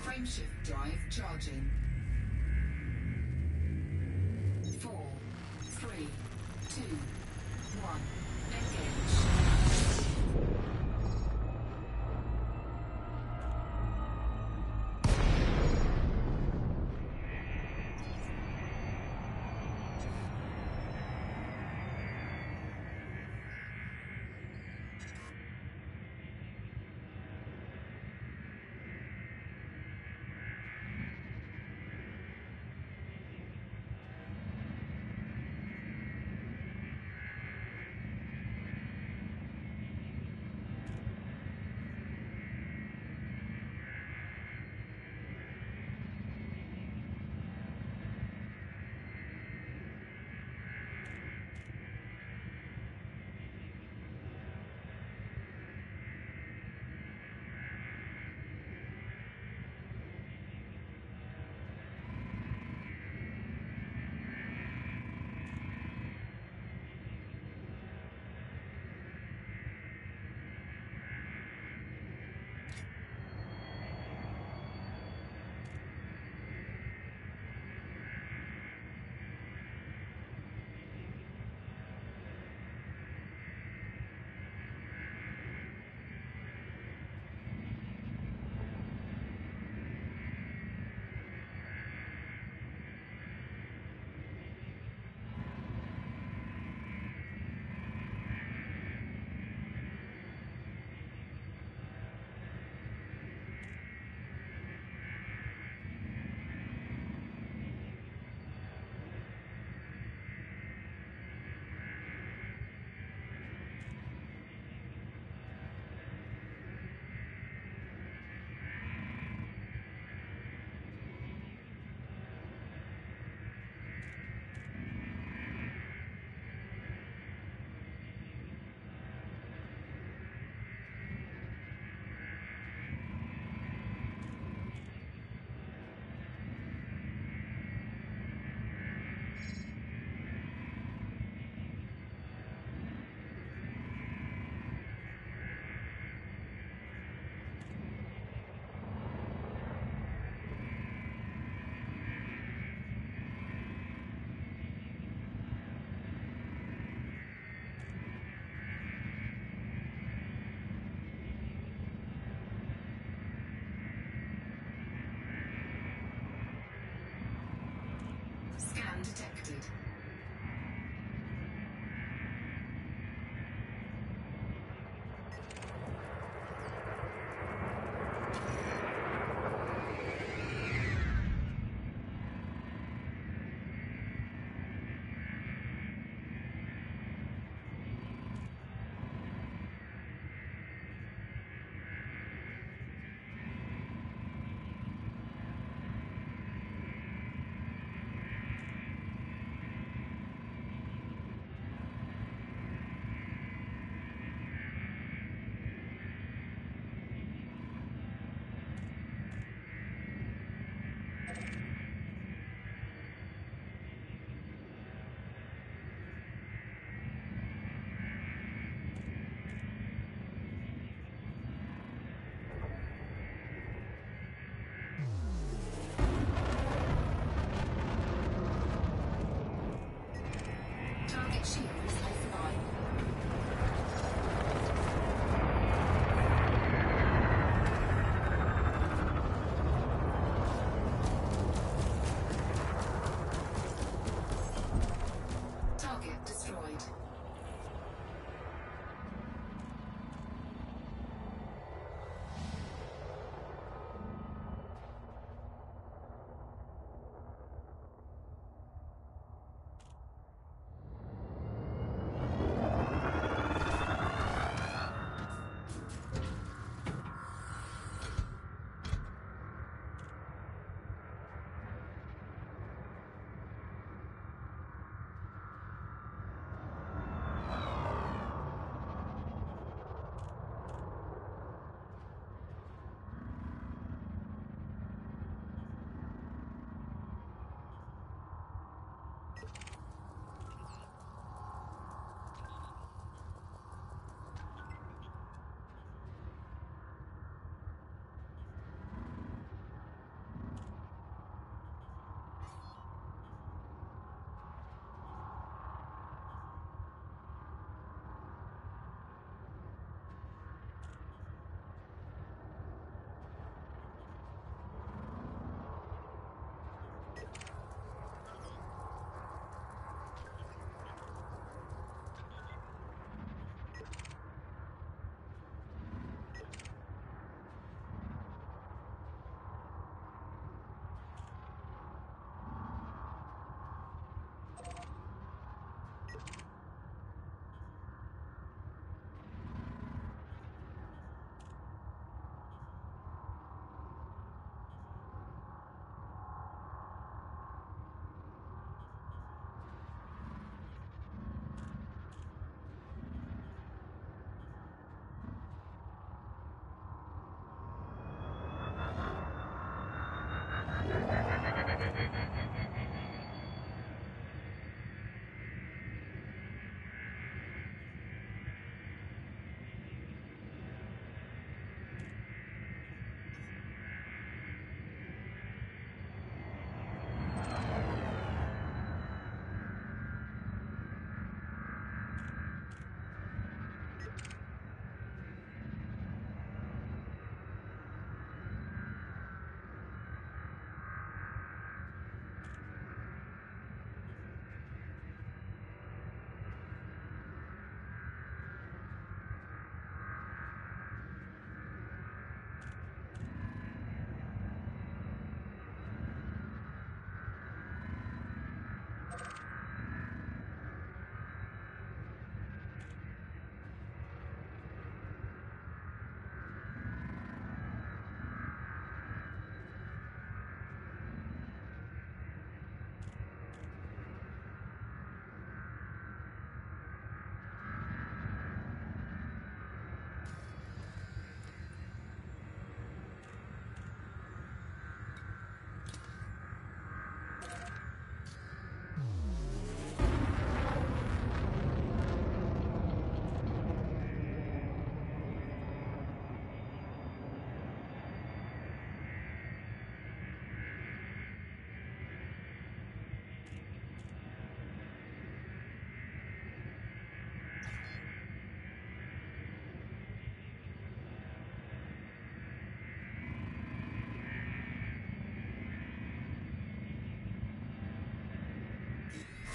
Frameshift drive charging. 4, 3, 2, 1. Engage.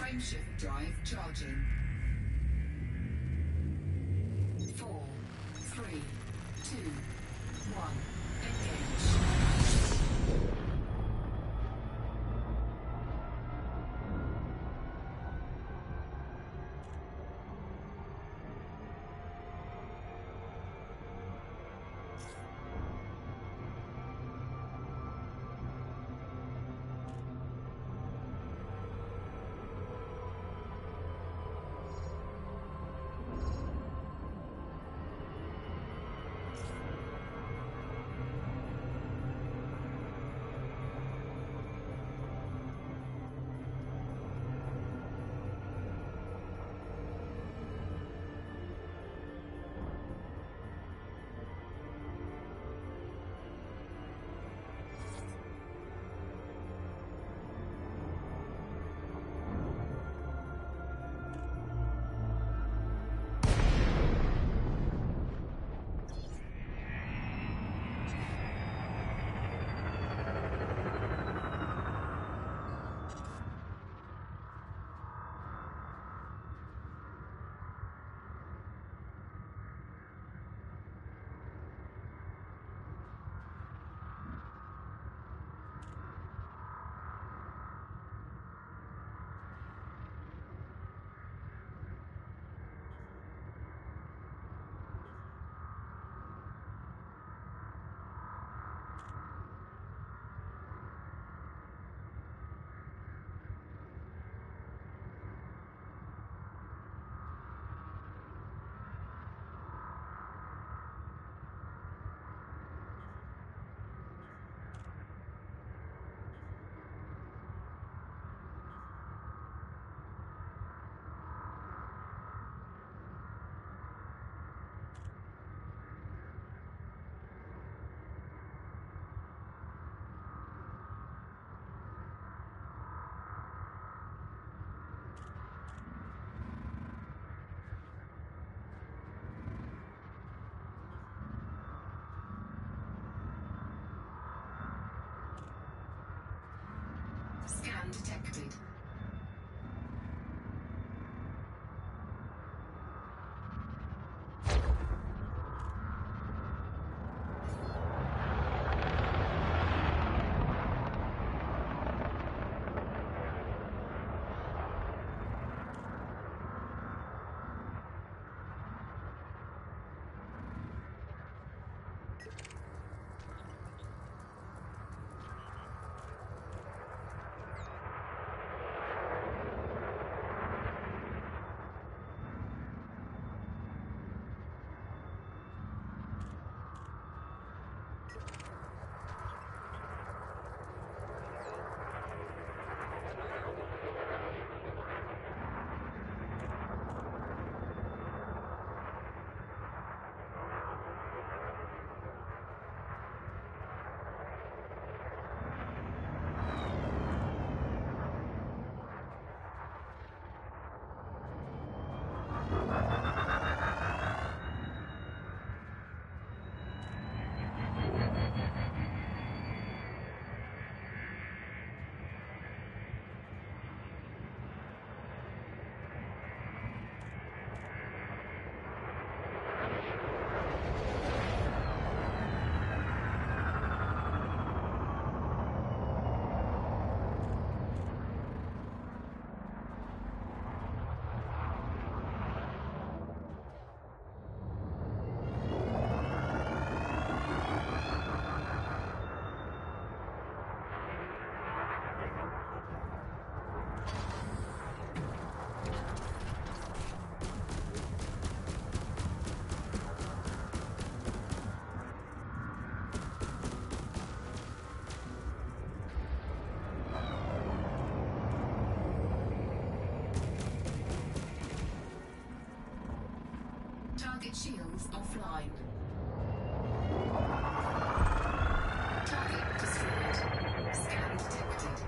Frameshift drive charging. 4, 3, 2, 1. Engage. Scan detected. Target shields offline. Target destroyed. Scan detected.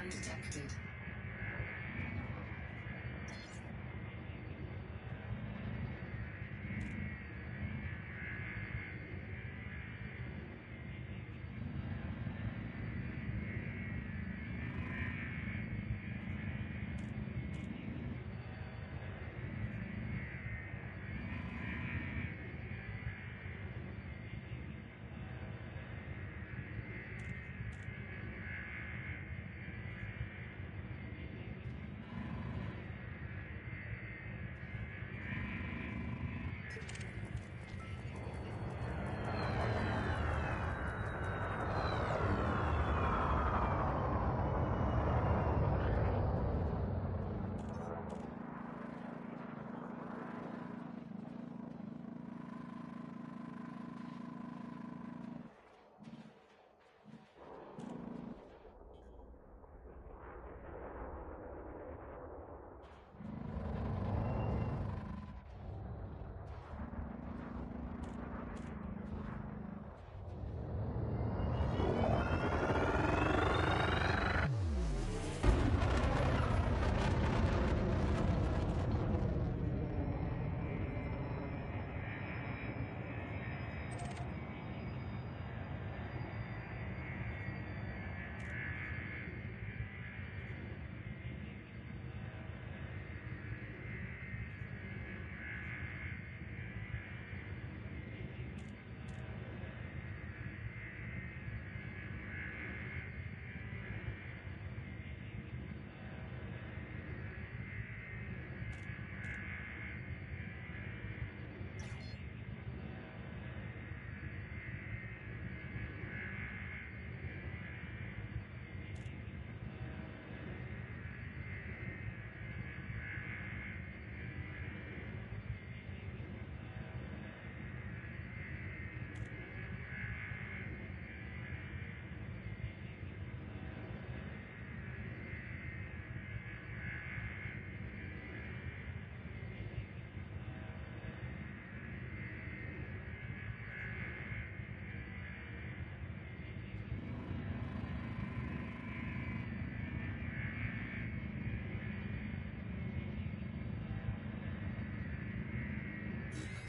undetected.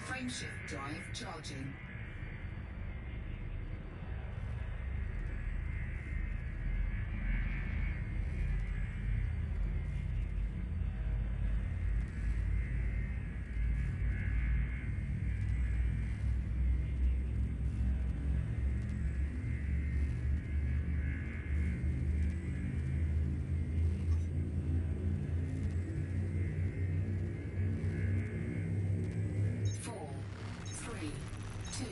Frameshift drive charging. Four, three, two,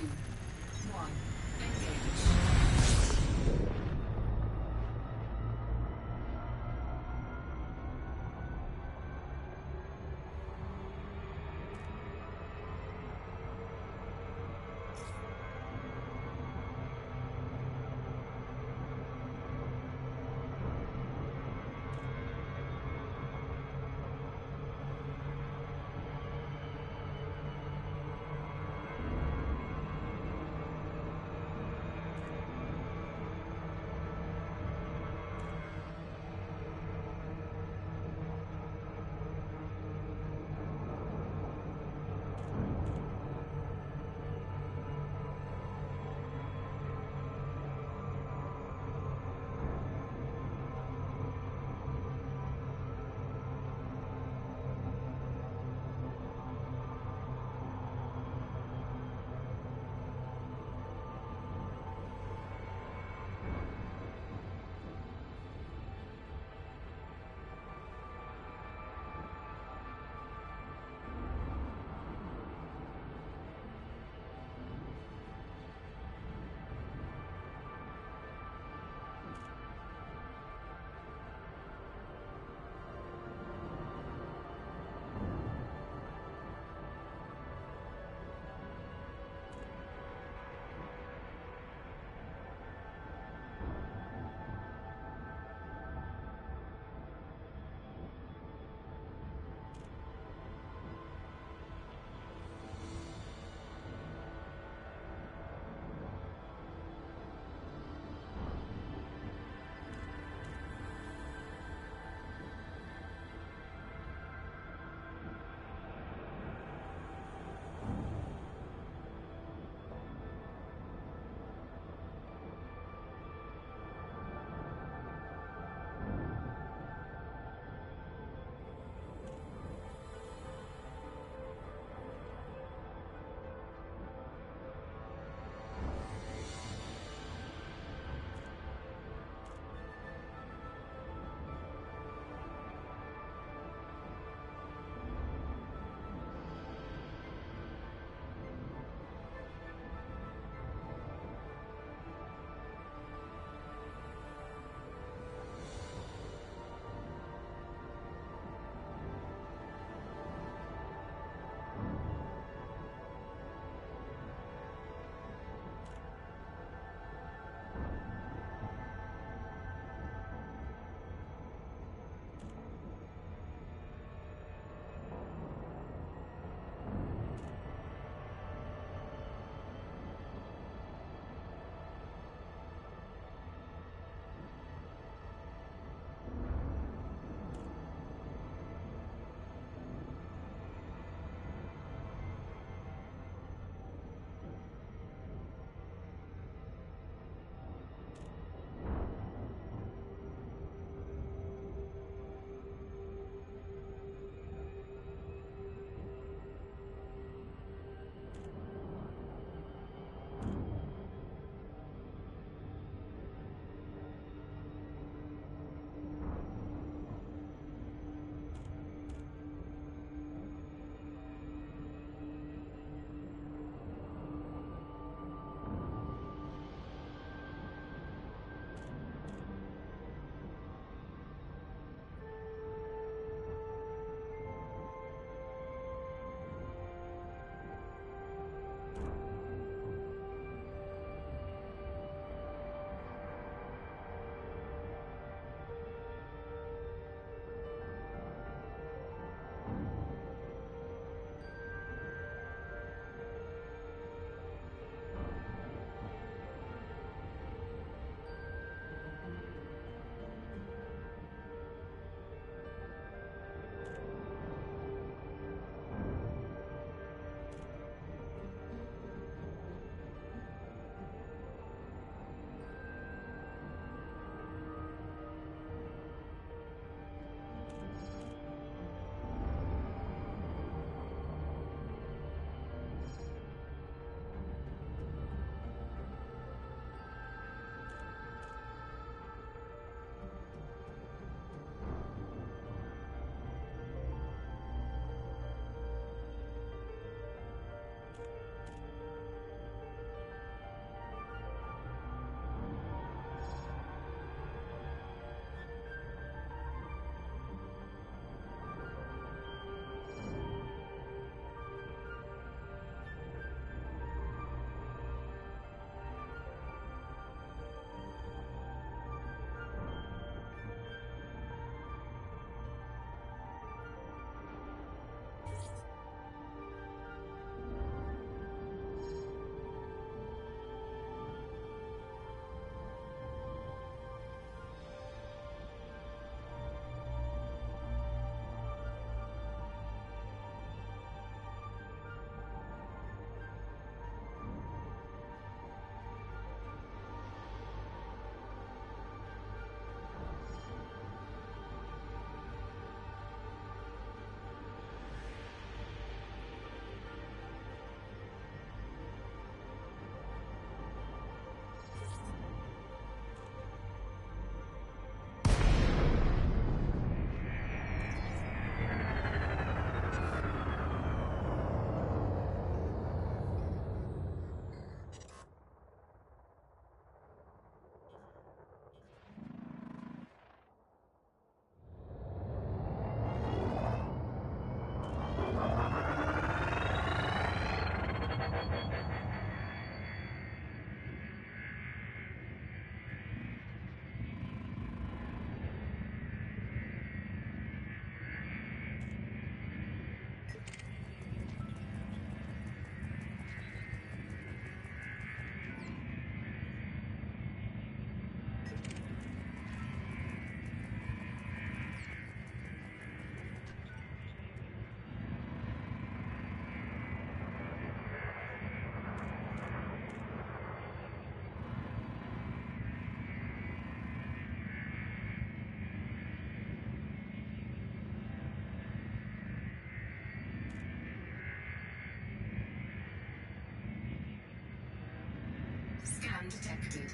Scan detected.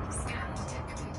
Scan detected.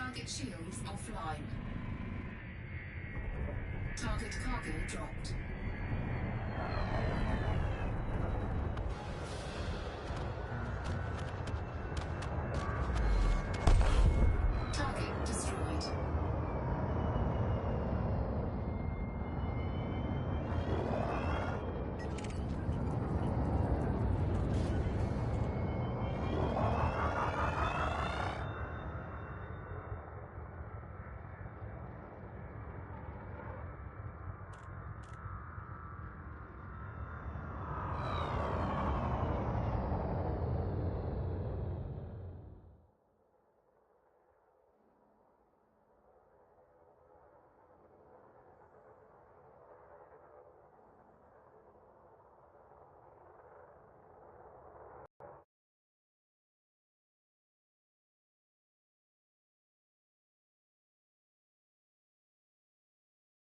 Target shields offline. Target cargo dropped.